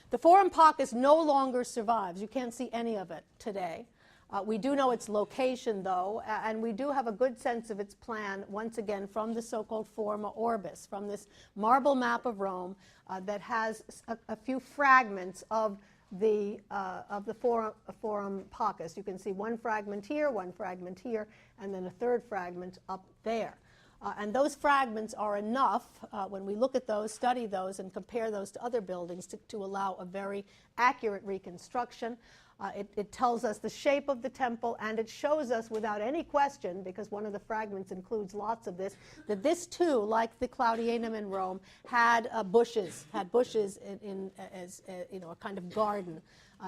The Forum Paucis no longer survives. You can't see any of it today. We do know its location, though, and we do have a good sense of its plan, once again, from the so-called Forma Orbis, from this marble map of Rome that has a few fragments of the Forum Paucis. You can see one fragment here, and then a third fragment up there. And those fragments are enough, when we look at those, study those, and compare those to other buildings to allow a very accurate reconstruction. It tells us the shape of the temple, and it shows us without any question, because one of the fragments includes lots of this, that this too, like the Claudianum in Rome, had bushes in as a kind of garden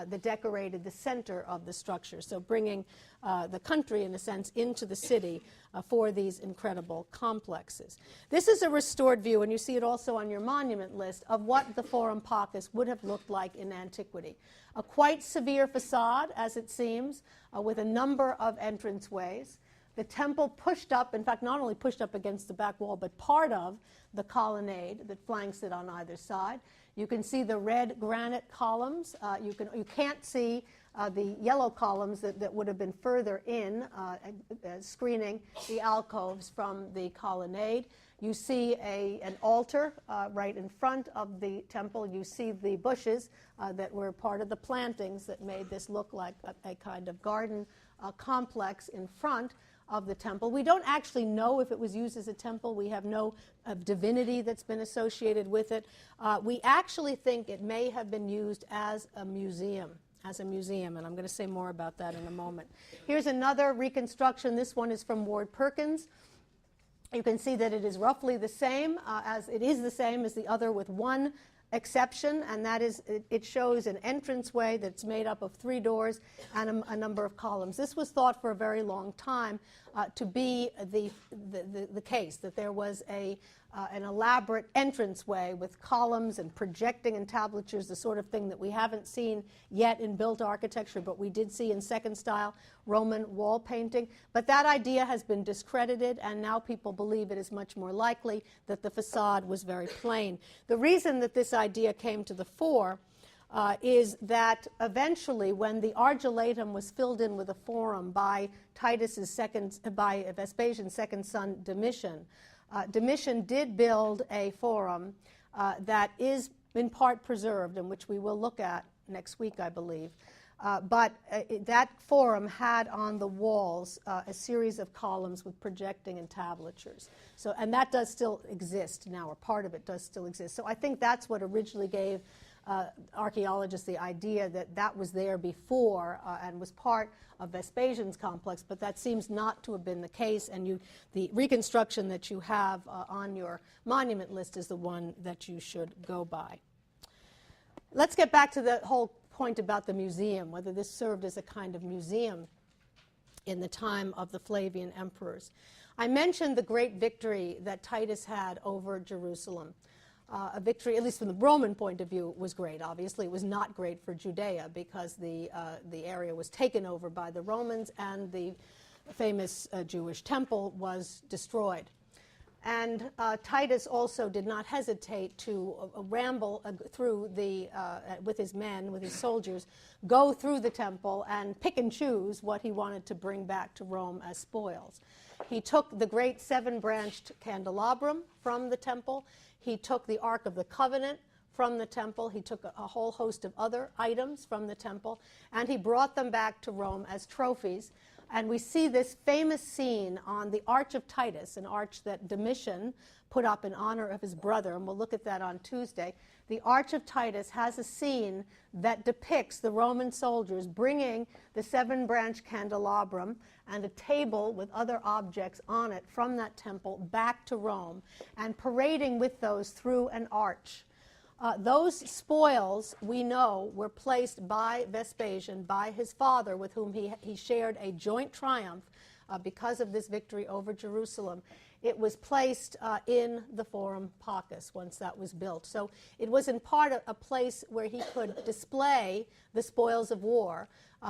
that decorated the center of the structure. So bringing the country, in a sense, into the city for these incredible complexes. This is a restored view, and you see it also on your monument list, of what the Forum Paucis would have looked like in antiquity. A quite severe facade, as it seems, with a number of entranceways. The temple pushed up, in fact, not only pushed up against the back wall, but part of the colonnade that flanks it on either side. You can see the red granite columns. You can't see the yellow columns that would have been further in, screening the alcoves from the colonnade. You see an altar right in front of the temple. You see the bushes that were part of the plantings that made this look like a kind of garden complex in front of the temple. We don't actually know if it was used as a temple. We have no divinity that's been associated with it. We actually think it may have been used as a museum, and I'm going to say more about that in a moment. Here's another reconstruction. This one is from Ward Perkins. You can see that it is roughly the same as the other, with one exception, and that is it shows an entranceway that's made up of 3 doors and a number of columns. This was thought for a very long time to be the case, that there was an elaborate entranceway with columns and projecting entablatures, the sort of thing that we haven't seen yet in built architecture, but we did see in second style Roman wall painting. But that idea has been discredited, and now people believe it is much more likely that the facade was very plain. The reason that this idea came to the fore is that eventually, when the Argulatum was filled in with a forum by Vespasian's second son, Domitian, Domitian did build a forum that is in part preserved, and which we will look at next week, I believe. But that forum had on the walls a series of columns with projecting entablatures. And that does still exist now, or part of it does still exist. So I think that's what originally gave archaeologists the idea that that was there before and was part of Vespasian's complex, but that seems not to have been the case, and the reconstruction that you have on your monument list is the one that you should go by. Let's get back to the whole point about the museum, whether this served as a kind of museum in the time of the Flavian emperors. I mentioned the great victory that Titus had over Jerusalem. A victory, at least from the Roman point of view, was great. Obviously, it was not great for Judea because the area was taken over by the Romans, and the famous Jewish temple was destroyed. And Titus also did not hesitate to ramble through with his men, with his soldiers, go through the temple and pick and choose what he wanted to bring back to Rome as spoils. He took the great 7-branched candelabrum from the temple. He took the Ark of the Covenant from the temple. He took a whole host of other items from the temple, and he brought them back to Rome as trophies. And we see this famous scene on the Arch of Titus, an arch that Domitian put up in honor of his brother, and we'll look at that on Tuesday. The Arch of Titus has a scene that depicts the Roman soldiers bringing the seven-branch candelabrum and a table with other objects on it from that temple back to Rome and parading with those through an arch. Those spoils, we know, were placed by Vespasian, by his father, with whom he shared a joint triumph because of this victory over Jerusalem. It was placed in the Forum Pacus once that was built. So it was in part a place where he could display the spoils of war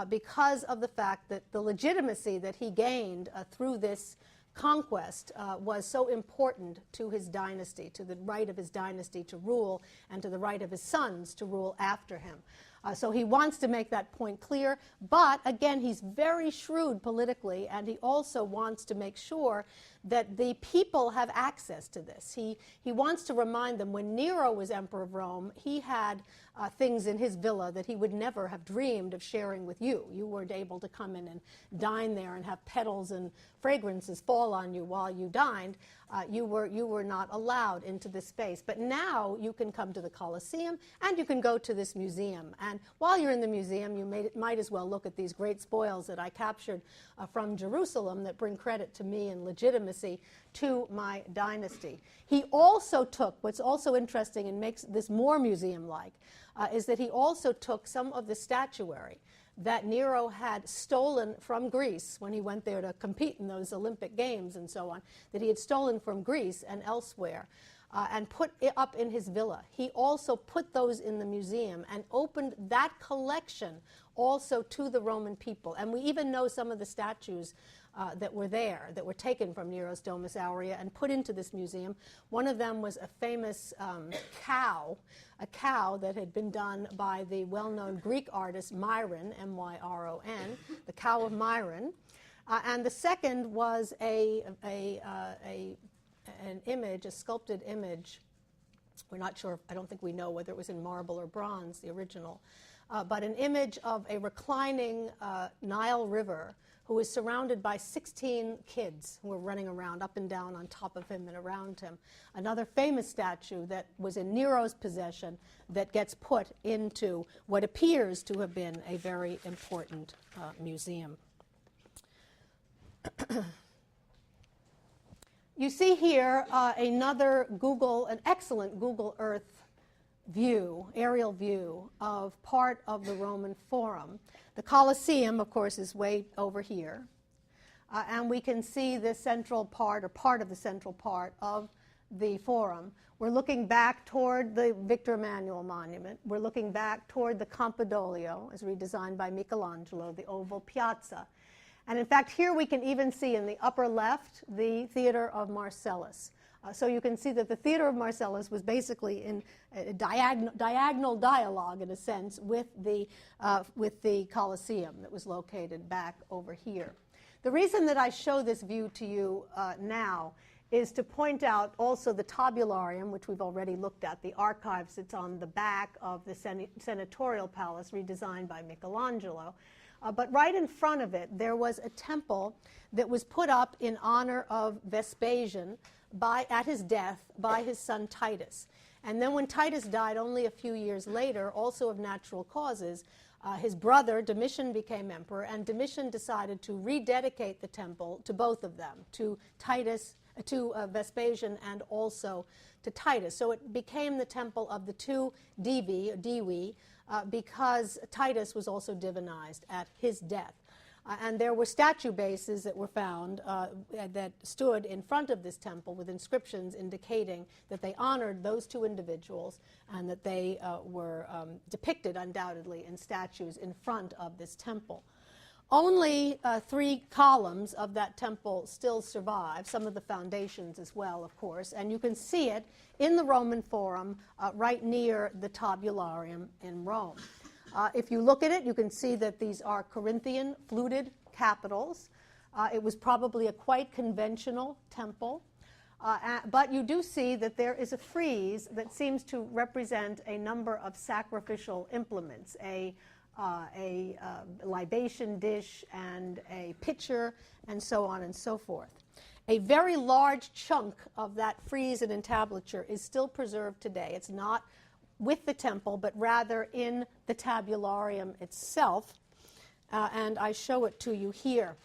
because of the fact that the legitimacy that he gained through this conquest was so important to his dynasty, to the right of his dynasty to rule, and to the right of his sons to rule after him. So he wants to make that point clear, but again, he's very shrewd politically, and he also wants to make sure that the people have access to this. He wants to remind them when Nero was emperor of Rome, he had things in his villa that he would never have dreamed of sharing with you. You weren't able to come in and dine there and have petals and fragrances fall on you while you dined. You were not allowed into this space. But now you can come to the Colosseum and you can go to this museum. And while you're in the museum, you might as well look at these great spoils that I captured from Jerusalem that bring credit to me and legitimacy to my dynasty. He also took, what's also interesting and makes this more museum-like, is that he also took some of the statuary that Nero had stolen from Greece when he went there to compete in those Olympic Games and so on, that he had stolen from Greece and elsewhere, and put it up in his villa. He also put those in the museum and opened that collection also to the Roman people. And we even know some of the statues that were there, that were taken from Nero's Domus Aurea and put into this museum. One of them was a famous cow, a cow that had been done by the well-known Greek artist Myron, M-Y-R-O-N, the cow of Myron. And the second was an image, a sculpted image. We're not sure, I don't think we know whether it was in marble or bronze, the original, but an image of a reclining Nile River who is surrounded by 16 kids who are running around up and down on top of him and around him. Another famous statue that was in Nero's possession that gets put into what appears to have been a very important museum. You see here an excellent Google Earth view, aerial view of part of the Roman Forum. The Colosseum, of course, is way over here. And we can see the central part, or part of the central part of the Forum. We're looking back toward the Victor Emmanuel Monument. We're looking back toward the Campidoglio, as redesigned by Michelangelo, the oval piazza. And in fact, here we can even see in the upper left the Theater of Marcellus. So you can see that the Theater of Marcellus was basically in a diagonal dialogue, in a sense, with the Colosseum that was located back over here. The reason that I show this view to you now is to point out also the tabularium, which we've already looked at, the archives that's on the back of the senatorial palace redesigned by Michelangelo. But right in front of it, there was a temple that was put up in honor of Vespasian at his death by his son Titus. And then when Titus died only a few years later, also of natural causes, his brother Domitian became emperor, and Domitian decided to rededicate the temple to both of them, to Vespasian and also to Titus. So it became the temple of the two Divi, because Titus was also divinized at his death. And there were statue bases that were found that stood in front of this temple with inscriptions indicating that they honored those two individuals and that they were depicted undoubtedly in statues in front of this temple. Only 3 columns of that temple still survive, some of the foundations as well, of course, and you can see it in the Roman Forum right near the Tabularium in Rome. If you look at it, you can see that these are Corinthian fluted capitals. It was probably a quite conventional temple, but you do see that there is a frieze that seems to represent a number of sacrificial implements, a a libation dish and a pitcher, and so on and so forth. A very large chunk of that frieze and entablature is still preserved today. It's not with the temple, but rather in the tabularium itself, and I show it to you here.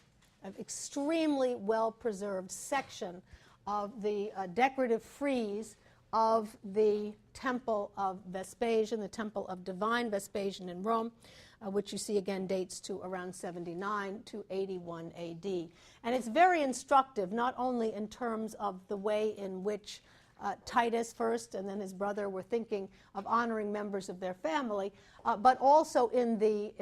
An extremely well-preserved section of the decorative frieze of the Temple of Vespasian, the Temple of Divine Vespasian in Rome, which you see again dates to around 79 to 81 AD. And it's very instructive, not only in terms of the way in which Titus first and then his brother were thinking of honoring members of their family, but also in the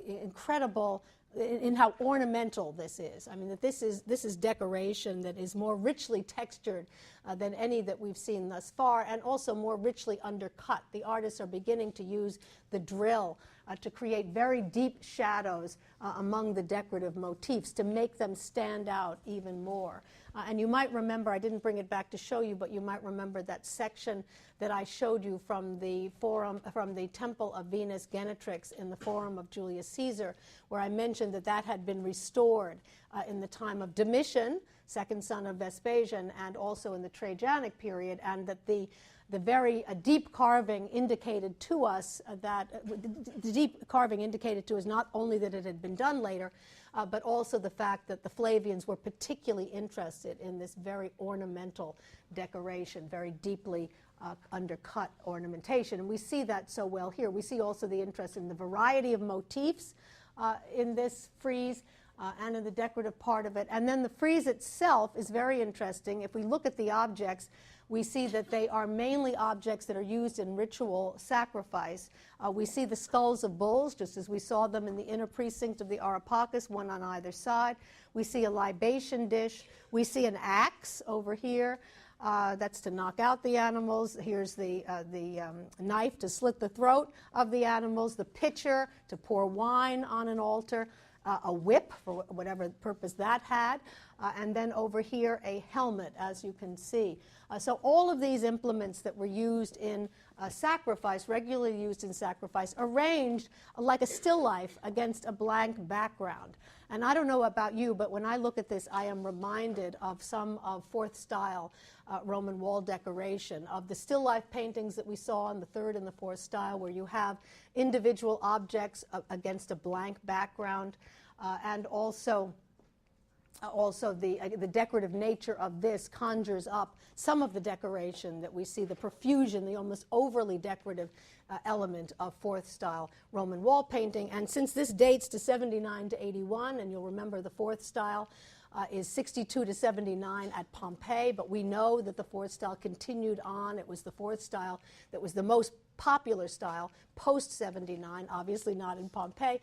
incredible in how ornamental this is. I mean, that this is decoration that is more richly textured than any that we've seen thus far, and also more richly undercut. The artists are beginning to use the drill to create very deep shadows among the decorative motifs to make them stand out even more. And you might remember, I didn't bring it back to show you, but you might remember that section that I showed you from the forum, from the Temple of Venus Genetrix in the Forum of Julius Caesar, where I mentioned that that had been restored in the time of Domitian, second son of Vespasian, and also in the Trajanic period, and that the very deep carving indicated to us the deep carving indicated to us not only that it had been done later, but also the fact that the Flavians were particularly interested in this very ornamental decoration, very deeply undercut ornamentation. And we see that so well here. We see also the interest in the variety of motifs in this frieze and in the decorative part of it. And then the frieze itself is very interesting. If we look at the objects, we see that they are mainly objects that are used in ritual sacrifice. We see the skulls of bulls, just as we saw them in the inner precinct of the Areopagus, one on either side. We see a libation dish. We see an axe over here. That's to knock out the animals. Here's the knife to slit the throat of the animals, the pitcher to pour wine on an altar, a whip for whatever purpose that had, and then over here a helmet, as you can see. So all of these implements that were used in sacrifice, regularly used in sacrifice, arranged like a still life against a blank background. And I don't know about you, but when I look at this, I am reminded of some of fourth style Roman wall decoration, of the still life paintings that we saw in the third and the fourth style, where you have individual objects against a blank background, and also the decorative nature of this conjures up some of the decoration that we see, the profusion, the almost overly decorative element of fourth style Roman wall painting. And since this dates to 79 to 81, and you'll remember the fourth style is 62 to 79 at Pompeii, but we know that the fourth style continued on. It was the fourth style that was the most popular style post 79, obviously not in Pompeii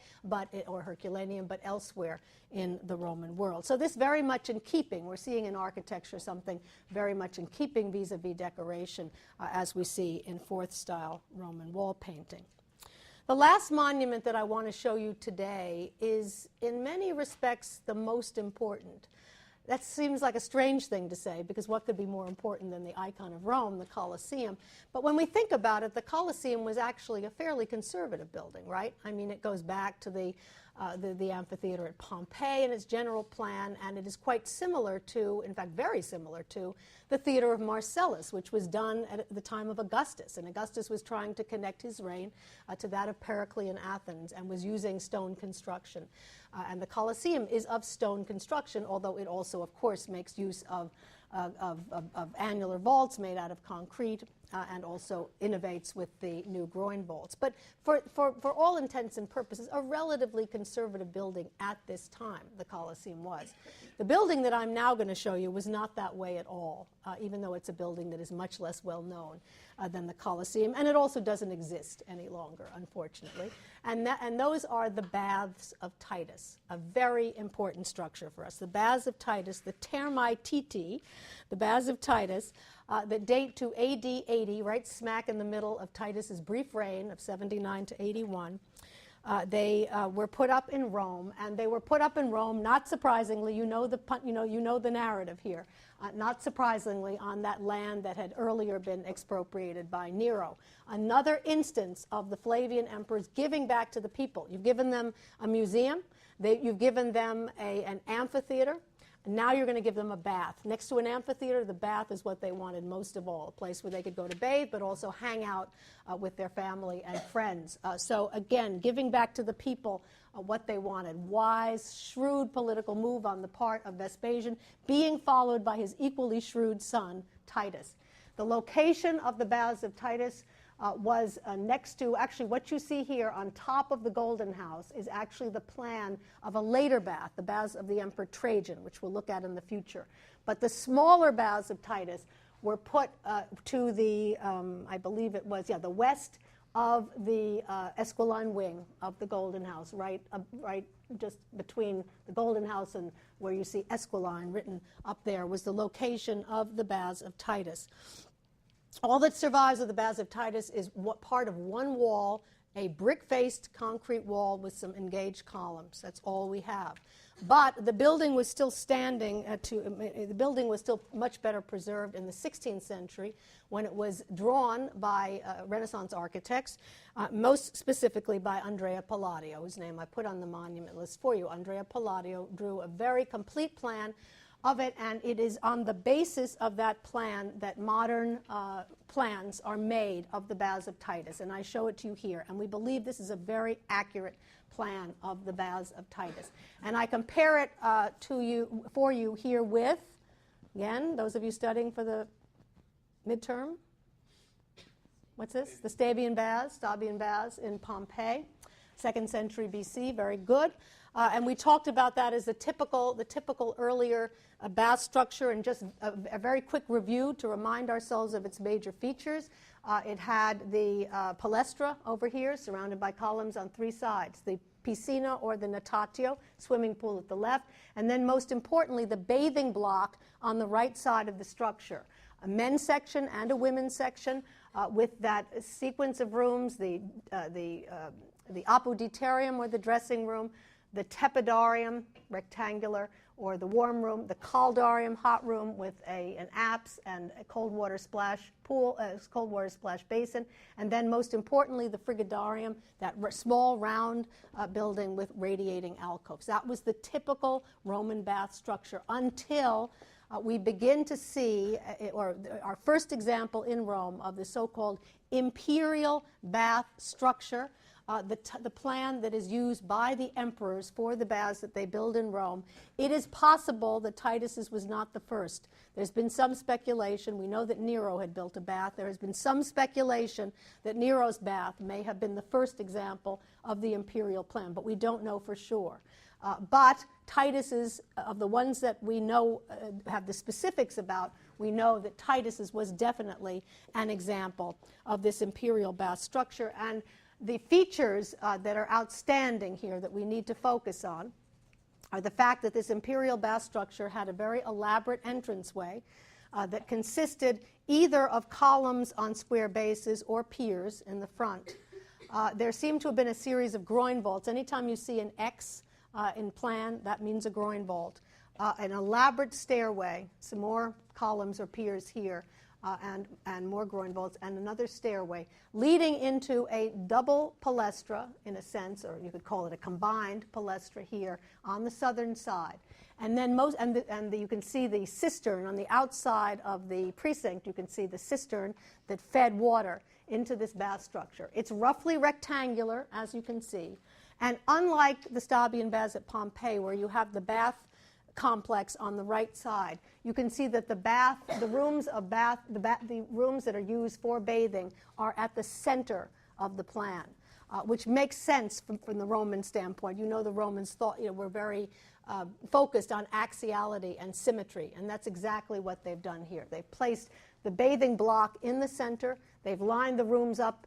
or Herculaneum, but elsewhere in the Roman world. So this very much in keeping. We're seeing in architecture something very much in keeping vis-a-vis decoration, as we see in fourth style Roman wall painting. The last monument that I want to show you today is in many respects the most important. That seems like a strange thing to say, because what could be more important than the icon of Rome, the Colosseum? But when we think about it, the Colosseum was actually a fairly conservative building, right? I mean, it goes back to the amphitheater at Pompeii and its general plan, and it is quite similar to, in fact, very similar to, the theater of Marcellus, which was done at the time of Augustus. And Augustus was trying to connect his reign to that of Periclean Athens and was using stone construction. And the Colosseum is of stone construction, although it also, of course, makes use of annular vaults made out of concrete, and also innovates with the new groin vaults. But for all intents and purposes, a relatively conservative building at this time, the Colosseum was. The building that I'm now going to show you was not that way at all, even though it's a building that is much less well known than the Colosseum, and it also doesn't exist any longer, unfortunately. And those are the Baths of Titus, a very important structure for us. The Baths of Titus, the Thermae Titii, the Baths of Titus, that date to AD 80, right smack in the middle of Titus's brief reign of 79 to 81. They were put up in Rome, and they were put up in Rome, not surprisingly, you know the narrative here, not surprisingly, on that land that had earlier been expropriated by Nero. Another instance of the Flavian emperors giving back to the people. You've given them a museum, you've given them an amphitheater. Now you're going to give them a bath. Next to an amphitheater, the bath is what they wanted most of all, a place where they could go to bathe, but also hang out with their family and friends. So again, giving back to the people what they wanted. Wise, shrewd political move on the part of Vespasian, being followed by his equally shrewd son, Titus. The location of the baths of Titus was next to, actually what you see here on top of the Golden House is actually the plan of a later bath, the baths of the Emperor Trajan, which we'll look at in the future. But the smaller baths of Titus were put to the, I believe it was, the west of the Esquiline wing of the Golden House, right just between the Golden House and where you see Esquiline written up there was the location of the baths of Titus. All that survives of the baths of Titus is part of one wall, a brick-faced concrete wall with some engaged columns. That's all we have. But the building was still standing, the building was still much better preserved in the 16th century when it was drawn by Renaissance architects, most specifically by Andrea Palladio, whose name I put on the monument list for you. Andrea Palladio drew a very complete plan of it, and it is on the basis of that plan that modern plans are made of the baths of Titus, and I show it to you here. And we believe this is a very accurate plan of the baths of Titus. And I compare it for you here with, again, those of you studying for the midterm, what's this? The Stabian Baths in Pompeii, 2nd century BC, very good. And we talked about that as the typical earlier bath structure, and just a very quick review to remind ourselves of its major features. It had the palestra over here, surrounded by columns on three sides, the piscina or the natatio, swimming pool at the left, and then most importantly, the bathing block on the right side of the structure. A men's section and a women's section with that sequence of rooms, the apoditerium or the dressing room, the tepidarium, rectangular, or the warm room, the caldarium, hot room with an apse and a cold water splash pool, cold water splash basin, and then most importantly the frigidarium, that small round building with radiating alcoves. That was the typical Roman bath structure until we begin to see, or our first example in Rome of the so-called imperial bath structure. The plan that is used by the emperors for the baths that they build in Rome. It is possible that Titus's was not the first. There's been some speculation. We know that Nero had built a bath. There has been some speculation that Nero's bath may have been the first example of the imperial plan, but we don't know for sure. But Titus's, of the ones that we know have the specifics about, we know that Titus's was definitely an example of this imperial bath structure. And the features that are outstanding here that we need to focus on are the fact that this imperial bath structure had a very elaborate entranceway that consisted either of columns on square bases or piers in the front. There seemed to have been a series of groin vaults. Anytime you see an X in plan, that means a groin vault. An elaborate stairway, some more columns or piers here, and more groin vaults, and another stairway leading into a double palestra, in a sense, or you could call it a combined palestra here on the southern side. And then you can see the cistern on the outside of the precinct. You can see the cistern that fed water into this bath structure. It's roughly rectangular, as you can see, and unlike the Stabian Baths at Pompeii, where you have the bath complex on the right side, you can see that the rooms that are used for bathing are at the center of the plan, which makes sense from the Roman standpoint. You know, the Romans were very focused on axiality and symmetry, and that's exactly what they've done here. They've placed the bathing block in the center. They've lined the rooms up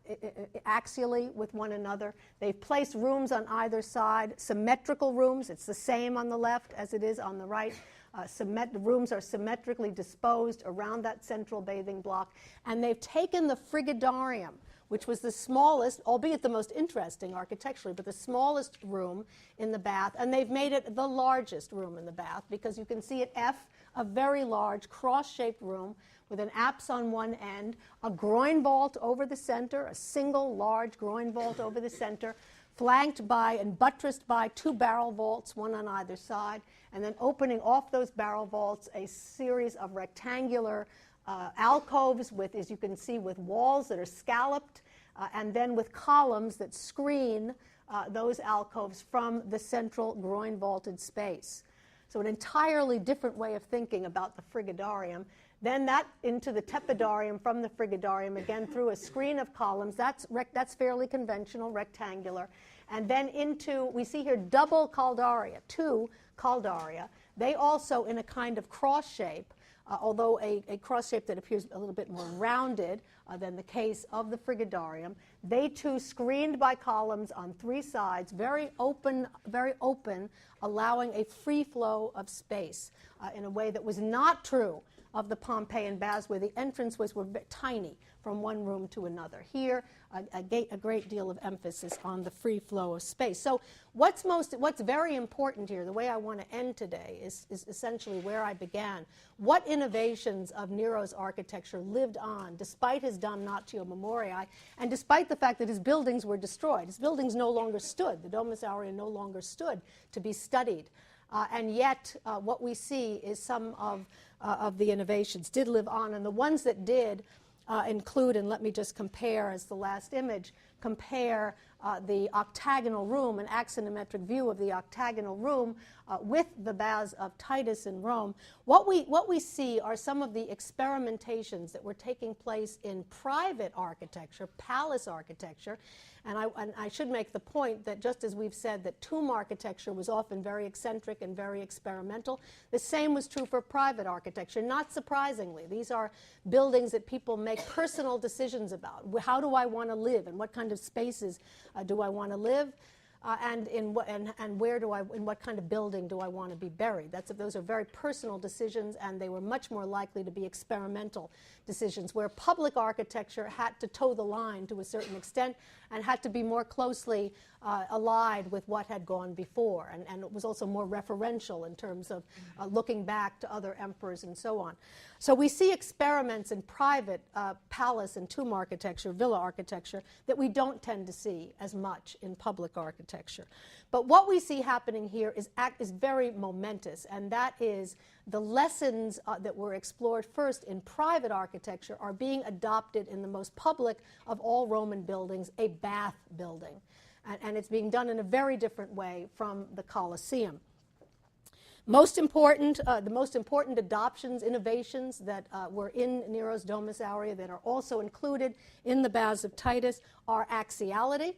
axially with one another. They've placed rooms on either side, symmetrical rooms. It's the same on the left as it is on the right. The rooms are symmetrically disposed around that central bathing block. And they've taken the frigidarium, which was the smallest, albeit the most interesting architecturally, but the smallest room in the bath, and they've made it the largest room in the bath, because you can see at F a very large cross-shaped room with an apse on one end, a groin vault over the center, a single large groin vault over the center, flanked by and buttressed by 2 barrel vaults, one on either side, and then opening off those barrel vaults a series of rectangular alcoves with, as you can see, with walls that are scalloped, and then with columns that screen those alcoves from the central groin vaulted space. So an entirely different way of thinking about the frigidarium. Then that into the tepidarium, from the frigidarium, again through a screen of columns. That's fairly conventional, rectangular. And then into, we see here double caldaria, 2 caldaria. They also in a kind of cross shape, although a cross shape that appears a little bit more rounded than the case of the frigidarium. They too screened by columns on 3 sides, very open, allowing a free flow of space in a way that was not true of the Pompeian baths, where the entranceways were tiny from one room to another. Here, a great deal of emphasis on the free flow of space. So what's very important here, the way I want to end today, is essentially where I began. What innovations of Nero's architecture lived on despite his damnatio memoriae, and despite the fact that his buildings were destroyed. His buildings no longer stood. The Domus Aurea no longer stood to be studied. And yet, what we see is some of the innovations did live on, and the ones that did include, and let me just compare as the last image, compare the octagonal room, an axonometric view of the octagonal room with the baths of Titus in Rome. What we see are some of the experimentations that were taking place in private architecture, palace architecture. And I should make the point that just as we've said that tomb architecture was often very eccentric and very experimental, the same was true for private architecture. Not surprisingly, these are buildings that people make personal decisions about. How do I want to live, and what kind of spaces do I want to live? And where do in what kind of building do I want to be buried? Those are very personal decisions, and they were much more likely to be experimental decisions, where public architecture had to toe the line to a certain extent and had to be more closely allied with what had gone before, and it was also more referential in terms of looking back to other emperors and so on. So we see experiments in private palace and tomb architecture, villa architecture, that we don't tend to see as much in public architecture. But what we see happening here is very momentous, and that is the lessons that were explored first in private architecture are being adopted in the most public of all Roman buildings, a bath building. And it's being done in a very different way from the Colosseum. The most important adoptions, innovations that were in Nero's Domus Aurea that are also included in the baths of Titus are axiality,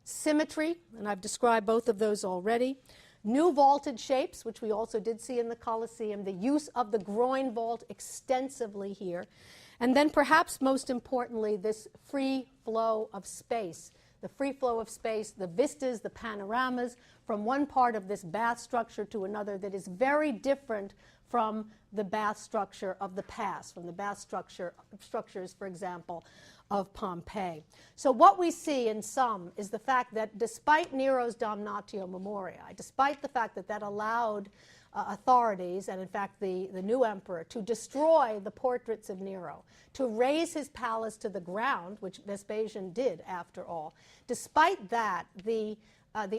symmetry, and I've described both of those already, new vaulted shapes, which we also did see in the Colosseum, the use of the groin vault extensively here, and then perhaps most importantly, this free flow of space. The free flow of space, the vistas, the panoramas, from one part of this bath structure to another that is very different from the bath structure of the past, from the bath structures, for example, of Pompeii. So what we see in sum is the fact that despite Nero's damnatio memoriae, despite the fact that that allowed authorities, and in fact the new emperor, to destroy the portraits of Nero, to raze his palace to the ground, which Vespasian did after all, despite that, the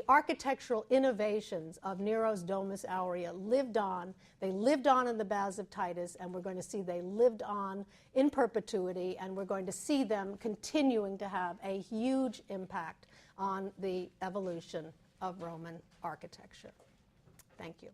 architectural innovations of Nero's Domus Aurea lived on. They lived on in the baths of Titus, and we're going to see they lived on in perpetuity, and we're going to see them continuing to have a huge impact on the evolution of Roman architecture. Thank you.